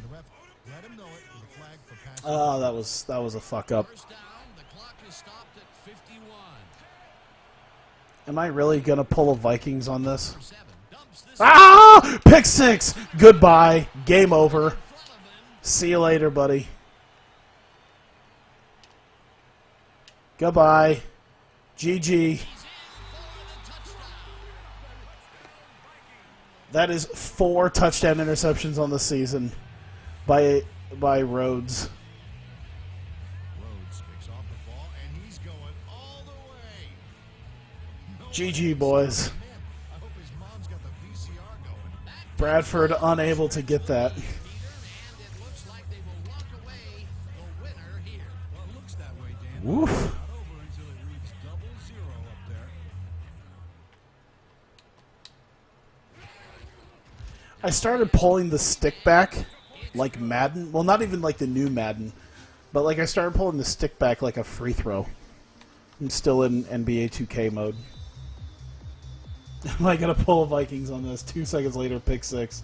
Speaker 3: Let him know it with a flag for pass.
Speaker 1: Oh, that was a fuck up.
Speaker 2: First down. The clock is stopped at 51.
Speaker 1: Am I really gonna pull a Vikings on this?
Speaker 2: 7 dumps this
Speaker 1: Ah! Pick 6. Goodbye. Game over. See you later, buddy. Goodbye. GG. That is 4 touchdown interceptions on the season by Rhodes.
Speaker 3: Rhodes picks off the ball, and he's going all the way.
Speaker 1: GG, boys.
Speaker 3: Man, I hope his mom's got the VCR going.
Speaker 1: Bradford unable to get that.
Speaker 2: And it looks like they will walk away the winner here.
Speaker 3: Well, it looks that way, Dan.
Speaker 1: Woof.
Speaker 3: Not over until it reads 0-0 up there.
Speaker 1: I started pulling the stick back like Madden. Well, not even like the new Madden, but like I started pulling the stick back like a free throw. I'm still in NBA 2K mode. Am I gonna pull a Vikings on this? 2 seconds later, pick 6.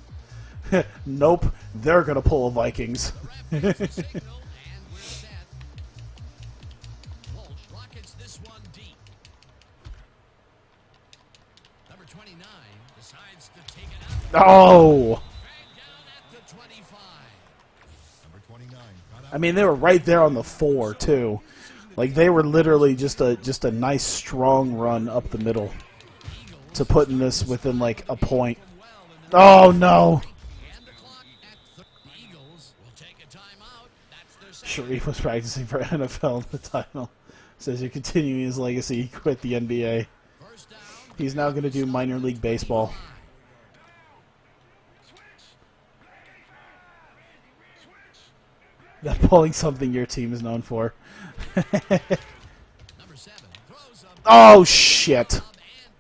Speaker 1: Nope, they're gonna pull a Vikings.
Speaker 2: Signal, and we're set. Walsh rockets this one deep. Number 29 decides to take it out.
Speaker 1: Oh!
Speaker 2: Dragged down at the 25.
Speaker 3: Number 29. Got out.
Speaker 1: I mean, they were right there on the 4 too. Like they were literally just a nice strong run up the middle to putting this within like a point. Oh no!
Speaker 2: And the clock at the Eagles will take a timeout. That's their second.
Speaker 1: Sharif was practicing for NFL in the title. Says you're continuing his legacy. He quit the NBA.
Speaker 2: First down.
Speaker 1: He's now going to do minor league baseball. That pulling something your team is known for.
Speaker 2: Number 7 throws up
Speaker 1: Oh shit!
Speaker 2: and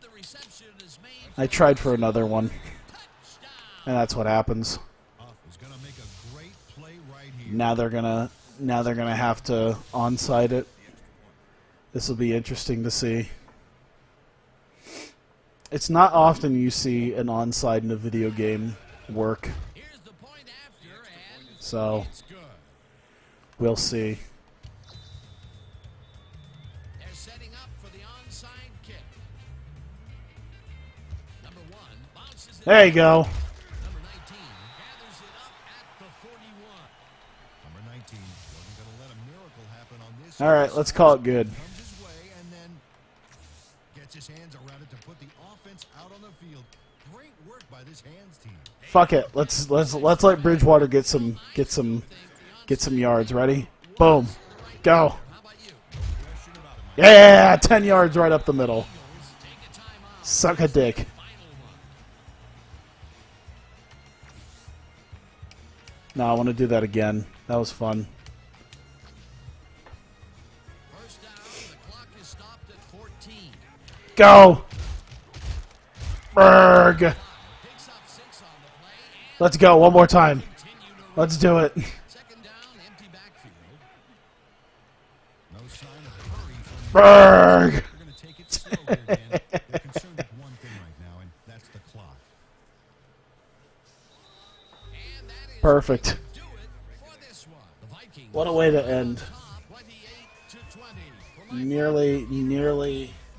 Speaker 2: the reception is made.
Speaker 1: I tried for another one,
Speaker 2: Touchdown.
Speaker 1: and that's what happens.
Speaker 3: Huff is going to make a great play right here.
Speaker 1: Now they're gonna have to onside it. This will be interesting to see. It's not often you see an onside in a video game work,
Speaker 2: Here's the point after, and
Speaker 1: so
Speaker 2: it's good.
Speaker 1: we'll see.
Speaker 2: They're setting up for the onside kick. Number 1 bounces it.
Speaker 1: There you go.
Speaker 2: Number 19 gathers it up at the 41.
Speaker 3: Number 19 wasn't going to let a miracle happen on this.
Speaker 1: All right, let's call it good.
Speaker 3: Comes his way and then gets his hands around it to put the offense out on the field. Great work by this hands team.
Speaker 1: Fuck it. Let's let Bridgewater get some yards. Ready? Boom. Go.
Speaker 2: How about you?
Speaker 1: Yeah, 10 yards right up the middle.
Speaker 2: Take a timeout.
Speaker 1: Suck a dick.
Speaker 2: Final one.
Speaker 1: No, I want to do that again. That was fun.
Speaker 2: First down, the clock is stopped at 14.
Speaker 1: Go. Berg.
Speaker 2: Picks up 6 on the play and
Speaker 1: Let's go one more time.
Speaker 2: continue to
Speaker 1: Let's do it.
Speaker 2: second down, empty backfield.
Speaker 3: No sign of hurry from the
Speaker 1: Berg.
Speaker 3: They're going to take it slow here, Dan. They're concerned with one thing right now, and that's the clock.
Speaker 2: And that is
Speaker 1: Perfect.
Speaker 2: do it for this one. The Vikings
Speaker 1: What a way to end.
Speaker 2: top 28-20. For my
Speaker 1: Nearly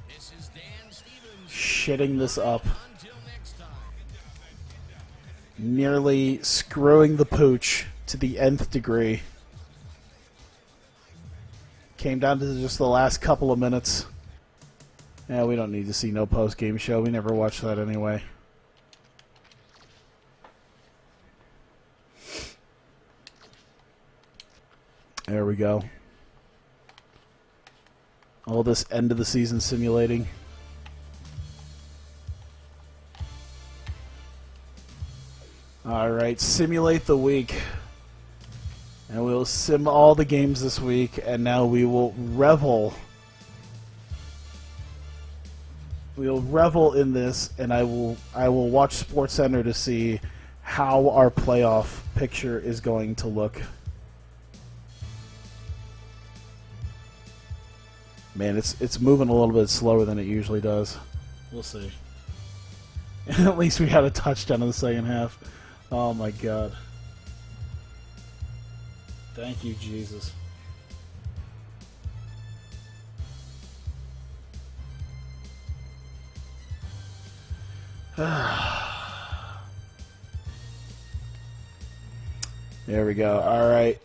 Speaker 2: this is Dan Stevens.
Speaker 1: shitting this up.
Speaker 2: Until next time.
Speaker 1: Nearly screwing the pooch to the nth degree. Came down to just the last couple of minutes. Yeah, we don't need to see no post-game show. We never watch that anyway. There we go. All this end of the season simulating. Alright, simulate the week. And we'll sim all the games this week, and now we will revel. We'll revel in this, and I will watch SportsCenter to see how our playoff picture is going to look. Man, it's moving a little bit slower than it usually does. We'll see. At least we had a touchdown in the second half. Oh my god. Thank you, Jesus. There we go. All right.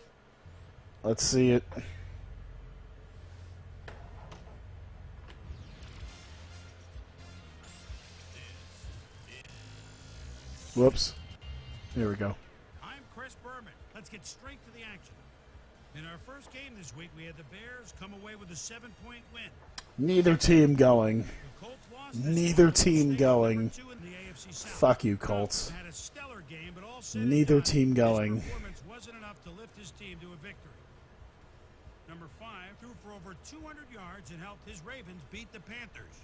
Speaker 1: Let's see it. Whoops. Here we go.
Speaker 4: I'm Chris Berman. Let's get straight to the action. In our first game this week, we had the Bears come away with a 7-point win.
Speaker 1: Neither team going.
Speaker 4: The Colts lost this
Speaker 1: Neither
Speaker 4: one,
Speaker 1: team
Speaker 4: staying
Speaker 1: going.
Speaker 4: number 2 in the AFC South.
Speaker 1: Fuck you, Colts.
Speaker 4: Had a stellar game, but all said and
Speaker 1: Neither
Speaker 4: done,
Speaker 1: team going.
Speaker 4: His performance wasn't enough to lift his team to a victory. Number 5 threw for over 200 yards and helped his Ravens beat the Panthers.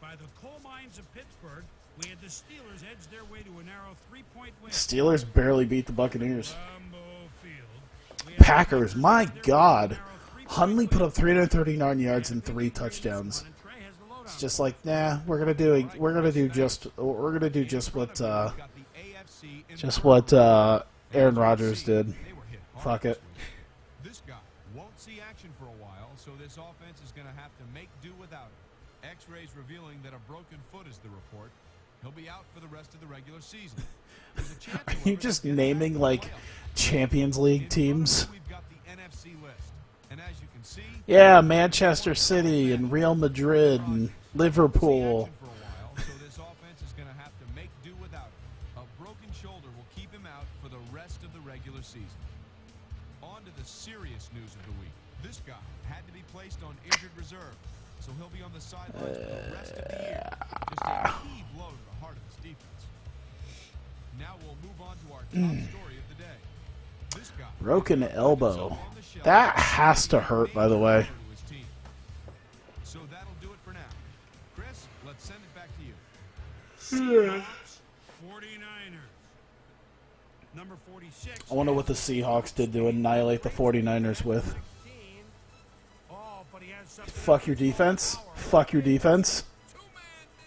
Speaker 4: By the coal mines of Pittsburgh, we had the Steelers edge their way to a narrow 3-point win.
Speaker 1: Steelers barely beat the Buccaneers.
Speaker 4: Lambeau Field. We had
Speaker 1: Packers,
Speaker 4: the
Speaker 1: my
Speaker 4: Packers edge their way to a
Speaker 1: God.
Speaker 4: narrow 3-point
Speaker 1: Hundley put
Speaker 4: win.
Speaker 1: up 339 yards and 3 touchdowns. It's just like, nah, we're gonna do just what Aaron Rodgers did. Fuck it.
Speaker 6: This guy won't see action for a while, so this offense is going to have to make do without him. X-rays revealing that a broken foot is the report. He'll be out for the rest of the regular season. There's a chance,
Speaker 1: Are you
Speaker 6: however,
Speaker 1: just
Speaker 6: that he'll get
Speaker 1: naming
Speaker 6: back in the
Speaker 1: like
Speaker 6: playoffs.
Speaker 1: Champions League
Speaker 6: In front of
Speaker 1: teams?
Speaker 6: us, we've got the NFC list. And as you can see,
Speaker 1: Yeah, Manchester City and Real Madrid and Liverpool.
Speaker 6: for a while, so this offense is going to have to make do without him. A broken shoulder will keep him out for the rest of the regular season. On to the serious news of the week. This guy had to be placed on injured reserve, so he'll be on the sidelines for the rest of the year. Just a key blow to the heart of his defense. Now we'll move on to our top story of the day. This guy
Speaker 1: Broken elbow. That has to hurt, by the way.
Speaker 6: So that'll do it for now. Chris, let's send it back to you.
Speaker 4: Seahawks, 49ers. Number 46.
Speaker 1: I wonder what the Seahawks did to annihilate the 49ers with.
Speaker 4: Oh, but he has something
Speaker 1: Fuck your defense. Fuck your defense.
Speaker 4: Two-man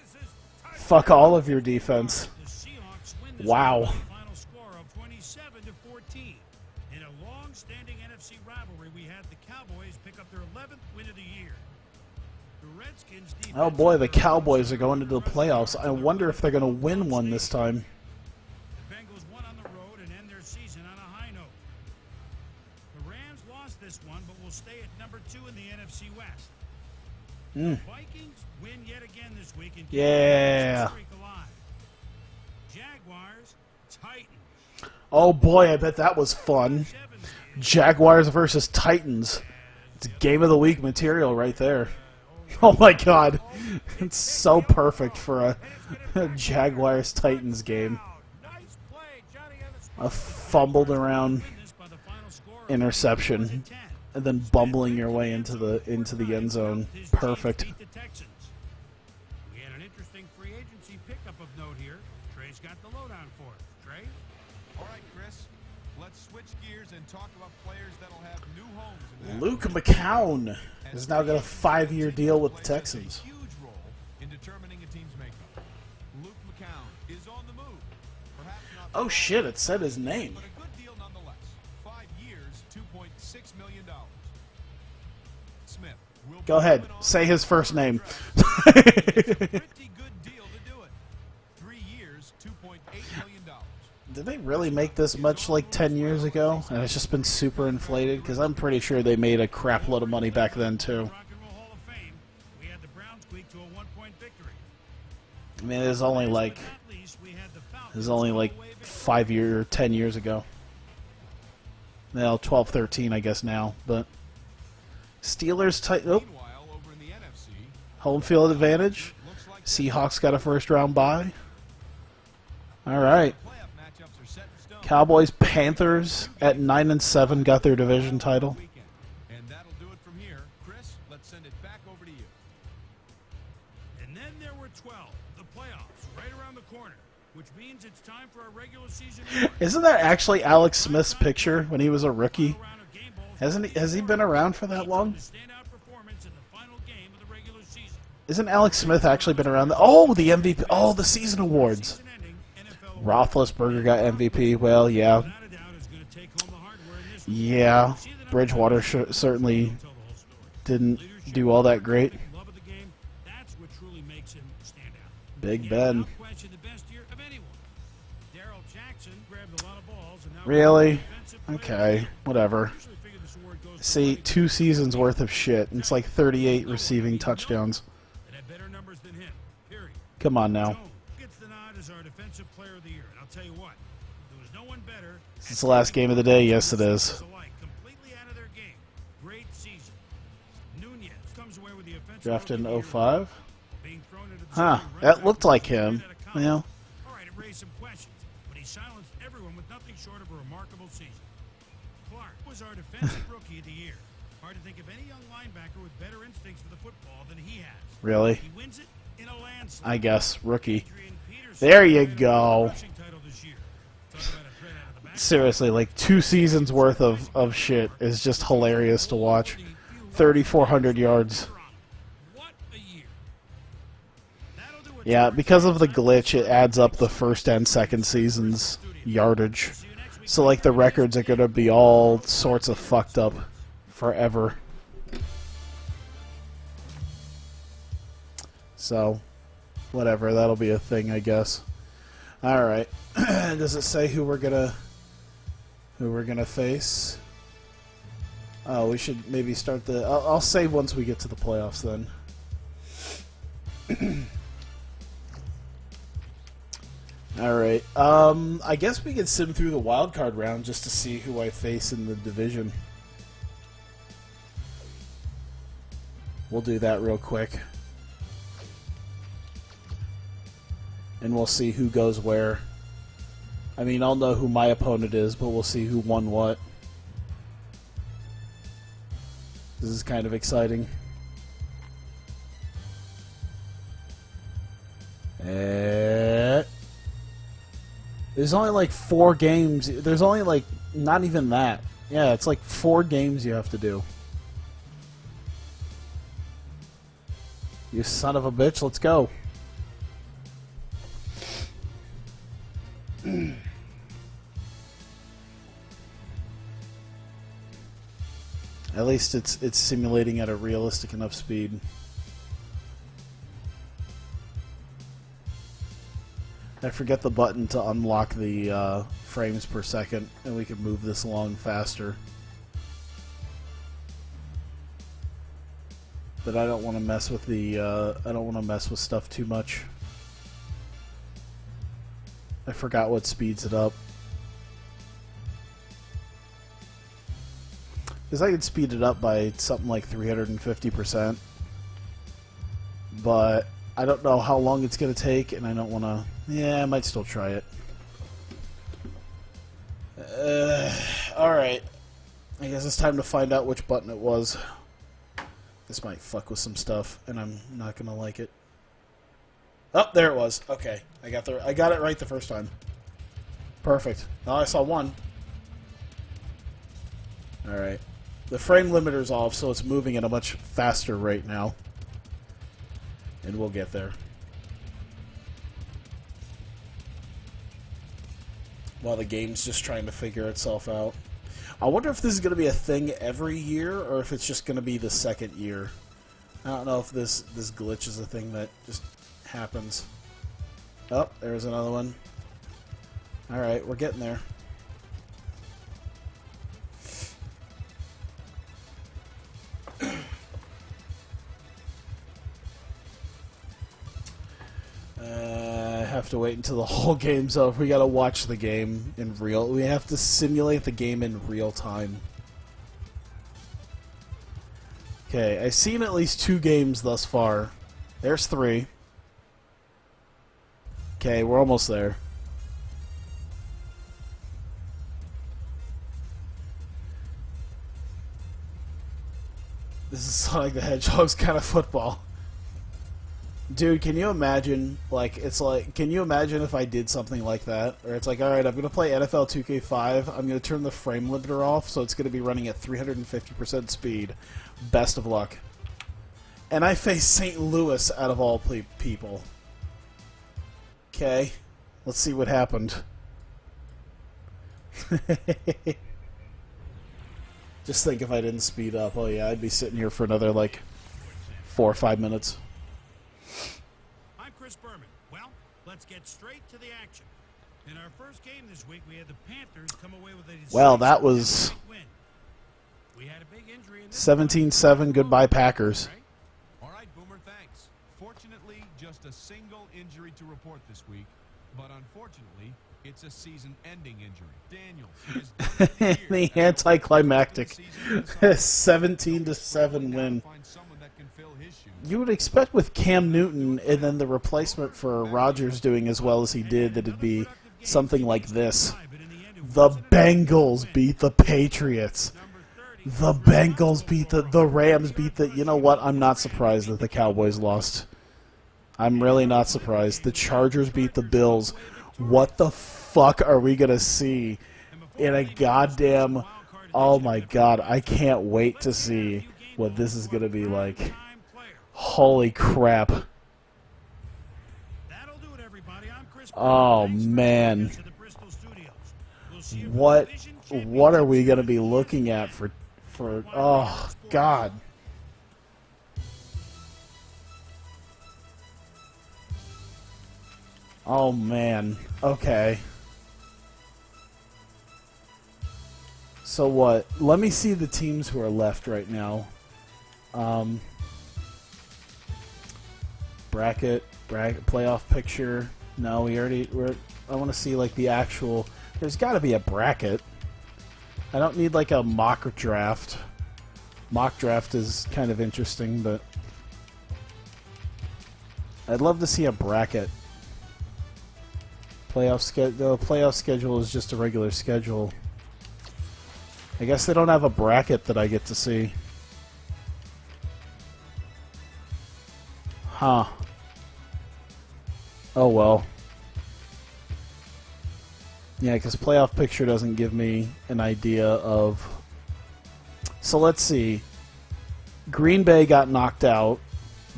Speaker 4: misses.
Speaker 1: Fuck all of your defense.
Speaker 4: The Seahawks win this
Speaker 1: Wow.
Speaker 4: one with a final score of 27-14. In a long-standing NFC rivalry, we had the Cowboys pick up their 11th win of the year. The Redskins defense
Speaker 1: Oh boy, the Cowboys are going into the playoffs. I wonder if they're going to win one this time.
Speaker 4: The Bengals won on the road and end their season on a high note. The Rams lost this one, but will stay at number 2 in the NFC West. The Vikings win yet again this week and keep
Speaker 1: Yeah.
Speaker 4: the streak alive. Jaguars, Titans.
Speaker 1: Oh boy, I bet that was fun.
Speaker 4: 7
Speaker 1: Jaguars versus Titans. It's game of the week material right there. Oh my god. It's so perfect for a Jaguars Titans game.
Speaker 4: Nice play, Johnny on the spot.
Speaker 1: A fumbled around
Speaker 4: Win this by the final score of
Speaker 1: interception
Speaker 4: 10.
Speaker 1: and then bumbling your way into the end zone.
Speaker 4: His
Speaker 1: Perfect.
Speaker 4: Chiefs beat the Texans. We had an interesting free agency pickup of note here. Trey's got the lowdown for us. Trey?
Speaker 6: All right, Chris, let's switch gears and talk about players that'll have new homes. In
Speaker 1: Luke McCown has now got a 5-year deal with the Texans.
Speaker 6: A huge role in determining a team's makeup. Luke McCown is on the move. Perhaps not
Speaker 1: Oh shit, it said his name.
Speaker 6: but a good deal nonetheless. 5 years, $2.6 million. Smith will
Speaker 1: Go ahead,
Speaker 6: be
Speaker 1: say his first name.
Speaker 6: Pretty good deal to do it. 3 years, $2.8 million.
Speaker 1: Did they really make this much like 10 years ago? And it's just been super inflated? Because I'm pretty sure they made a crap load of money back then too.
Speaker 4: Rock and Roll Hall of Fame. We had the Browns squeak to a 1-point victory.
Speaker 1: I mean, it was only like
Speaker 4: But at least we had the Falcons
Speaker 1: it was only like
Speaker 4: all the way victory.
Speaker 1: 5 year or 10 years ago. Well, 12, 13, I guess now. But Steelers, oh,
Speaker 6: Meanwhile, over in the NFC,
Speaker 1: home field advantage.
Speaker 6: looks like
Speaker 1: Seahawks got a first round bye. All right.
Speaker 6: playoff matchups are set in stone.
Speaker 1: Cowboys, Panthers at 9 and 7 got their division title.
Speaker 6: Weekend. And that'll do it from here. Chris, let's send it back over to you.
Speaker 4: And then there were 12, the playoffs, right around the corner, which means it's time for our regular season.
Speaker 1: Isn't that actually Alex Smith's picture when he was a rookie?
Speaker 4: Round of game balls.
Speaker 1: Has he been around for that long?
Speaker 4: The standout performance in the final game of the regular season.
Speaker 1: Isn't Alex Smith actually been around? Oh, the MVP. Oh, the season awards.
Speaker 4: Season-ending NFL
Speaker 1: Roethlisberger got MVP. Well, yeah.
Speaker 4: without a doubt is going to take home the hardware in this one.
Speaker 1: Yeah.
Speaker 4: See the number
Speaker 1: Bridgewater
Speaker 4: one,
Speaker 1: certainly
Speaker 4: tell the whole story.
Speaker 1: didn't
Speaker 4: Leadership,
Speaker 1: do all that great.
Speaker 4: love of the game, that's what truly makes him stand out.
Speaker 1: Big
Speaker 4: Yeah,
Speaker 1: Ben.
Speaker 4: without question, the best year of anyone. Darrell Jackson grabbed a lot of balls and now
Speaker 1: Really?
Speaker 4: defensive player of the
Speaker 1: Okay,
Speaker 4: year.
Speaker 1: whatever.
Speaker 4: Usually figure this award goes to
Speaker 1: See,
Speaker 4: the
Speaker 1: 2 seasons worth of shit. And it's like 38 receiving touchdowns.
Speaker 4: that had better numbers than him. Period.
Speaker 1: Come on now.
Speaker 4: Jones gets the nod as our defensive player of the year. And I'll tell you what, there was no one better.
Speaker 1: It's the last game of the day. Yes, it is.
Speaker 4: Alike, completely out of their game. Great season. Nunez comes comes away with the offensive
Speaker 1: Drafted
Speaker 4: rookie
Speaker 1: in
Speaker 4: of the year
Speaker 1: 05?
Speaker 4: being thrown into the
Speaker 1: Huh,
Speaker 4: starting right
Speaker 1: that
Speaker 4: back
Speaker 1: looked like
Speaker 4: position
Speaker 1: him.
Speaker 4: right out of college.
Speaker 1: Yeah.
Speaker 4: All right, it raised some questions, but he silenced everyone with nothing short of a remarkable season. Clark was our defensive rookie of the year. Hard to think of any young linebacker with better instincts for the football than he has.
Speaker 1: Really?
Speaker 4: He wins it in a landslide.
Speaker 1: I guess. Rookie.
Speaker 4: Adrian Peterson
Speaker 1: There you
Speaker 4: had a
Speaker 1: go.
Speaker 4: rushing title this year. Talk about a threat out of the backfield.
Speaker 1: Seriously, like 2 seasons worth of shit is just hilarious to watch. 3,400 yards.
Speaker 4: What a year. That'll do it.
Speaker 1: Yeah, because of the glitch, it adds up the first and second season's yardage. So, like, the records are going to be all sorts of fucked up forever. So, whatever, that'll be a thing, I guess. Alright. Does it say who we're gonna face? Oh, we should maybe start the... I'll save once we get to the playoffs, then. Alright. I guess we could sim through the wild card round just to see who I face in the division. We'll do that real quick. And we'll see who goes where. I mean, I'll know who my opponent is, but we'll see who won what. This is kind of exciting. There's only like 4 games. There's only like, not even that. Yeah, it's like 4 games you have to do. You son of a bitch, let's go. At least it's simulating at a realistic enough speed. I forget the button to unlock the frames per second, and we can move this along faster. But I don't want to mess with the I don't want to mess with stuff too much. I forgot what speeds it up. Because I could speed it up by something like 350%. But I don't know how long it's going to take, and I don't want to... Yeah, I might still try it. Alright. I guess it's time to find out which button it was. This might fuck with some stuff, and I'm not going to like it. Oh, there it was. Okay. I got it right the first time. Perfect. Oh, I saw one. Alright. The frame limiter's off, so it's moving at a much faster rate now. And we'll get there. While the game's just trying to figure itself out. I wonder if this is going to be a thing every year, or if it's just going to be the second year. I don't know if this glitch is a thing that just happens. Oh, there's another one. Alright, we're getting there. I have to wait until the whole game's over. We gotta watch the game in real... We have to simulate the game in real time. Okay, I've seen at least 2 games thus far. There's 3. Okay, we're almost there. This is Sonic the Hedgehog's kind of football. Dude, can you imagine, like, it's like, can you imagine if I did something like that? Or it's like, alright, I'm going to play NFL 2K5, I'm going to turn the frame limiter off, so it's going to be running at 350% speed. Best of luck. And I face St. Louis out of all people. Okay, let's see what happened. Just think if I didn't speed up. Oh yeah, I'd be sitting here for another, like, 4 or 5 minutes.
Speaker 4: I'm Chris Berman. Well, let's get straight to the action. In our first game this week, we had the Panthers come away with a
Speaker 1: Well, that was
Speaker 4: win. We had a big injury in this
Speaker 1: 17-7. Goodbye, Packers.
Speaker 6: All right, Boomer, thanks. Fortunately, just a single injury to report this week, but unfortunately, it's a season-ending injury. Daniels is done for the
Speaker 1: The
Speaker 6: year.
Speaker 1: anticlimactic
Speaker 6: Season is over.
Speaker 1: 17-7 win.
Speaker 6: Find someone that can fill his shoes.
Speaker 1: You would expect with Cam Newton and then the replacement for Rodgers doing as well as he did that it'd be something like this. The Bengals beat the Patriots. The Bengals beat the Rams beat the... You know what? I'm not surprised that the Cowboys lost. I'm really not surprised. The Chargers beat the Bills. What the fuck are we going to see in a goddamn... Oh my god, I can't wait to see what this is going to be like. Holy crap. Oh man. What are we going to be looking at for oh god. Oh man. Okay. So what? Let me see the teams who are left right now. Bracket, playoff picture. No, I want to see like the actual. There's got to be a bracket. I don't need like a mock draft. Mock draft is kind of interesting, but I'd love to see a bracket. The playoff schedule is just a regular schedule. I guess they don't have a bracket that I get to see. Huh. Oh well. Yeah, because playoff picture doesn't give me an idea of... So let's see. Green Bay got knocked out.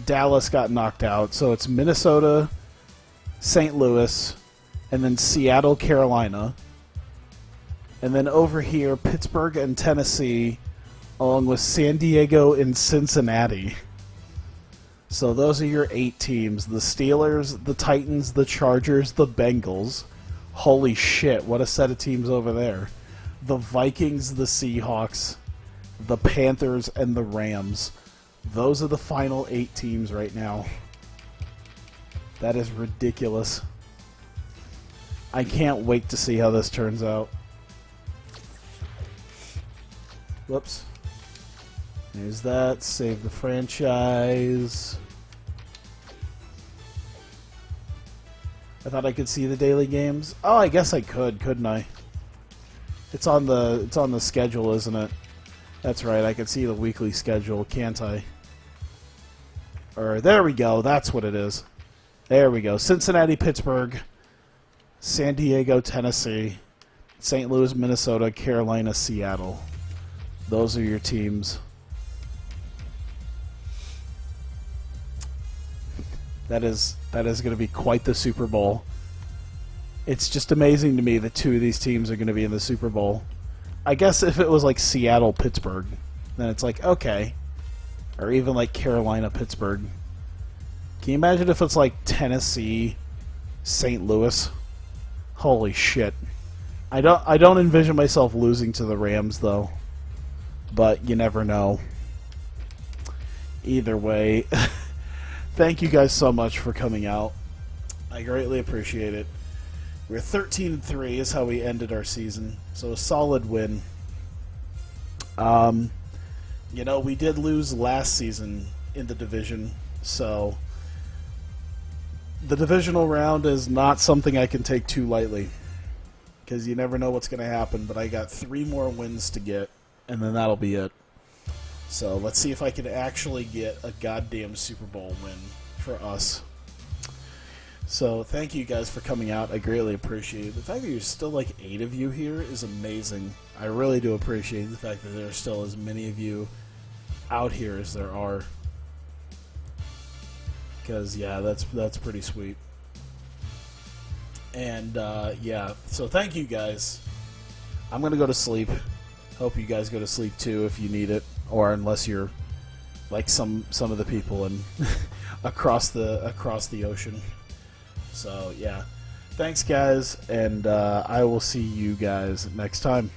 Speaker 1: Dallas got knocked out. So it's Minnesota, St. Louis, and then Seattle, Carolina. And then over here, Pittsburgh and Tennessee, along with San Diego and Cincinnati. So those are your 8 teams. The Steelers, the Titans, the Chargers, the Bengals. Holy shit, what a set of teams over there. The Vikings, the Seahawks, the Panthers, and the Rams. Those are the final 8 teams right now. That is ridiculous. I can't wait to see how this turns out. Whoops. There's that. Save the franchise. I thought I could see the daily games. Oh, I guess I could, couldn't I? It's on the schedule, isn't it? That's right. I can see the weekly schedule, can't I? Or there we go. That's what it is. There we go. Cincinnati, Pittsburgh, San Diego, Tennessee, St. Louis, Minnesota, Carolina, Seattle. Those are your teams. That is going to be quite the Super Bowl. It's just amazing to me that 2 of these teams are going to be in the Super Bowl. I guess if it was like Seattle, Pittsburgh, then it's like, okay. Or even like Carolina, Pittsburgh. Can you imagine if it's like Tennessee, St. Louis? Holy shit. I don't envision myself losing to the Rams though. But you never know. Either way, thank you guys so much for coming out. I greatly appreciate it. We're 13-3 is how we ended our season, so a solid win. You know, we did lose last season in the division, so the divisional round is not something I can take too lightly, because you never know what's going to happen, but I got 3 more wins to get, and then that'll be it. So let's see if I can actually get a goddamn Super Bowl win for us. So thank you guys for coming out. I greatly appreciate it. The fact that there's still like 8 of you here is amazing. I really do appreciate the fact that there are still as many of you out here as there are. Because yeah, that's pretty sweet. And yeah, so thank you guys. I'm gonna go to sleep. Hope you guys go to sleep too if you need it, or unless you're like some of the people in across the ocean. So yeah, thanks guys, and I will see you guys next time.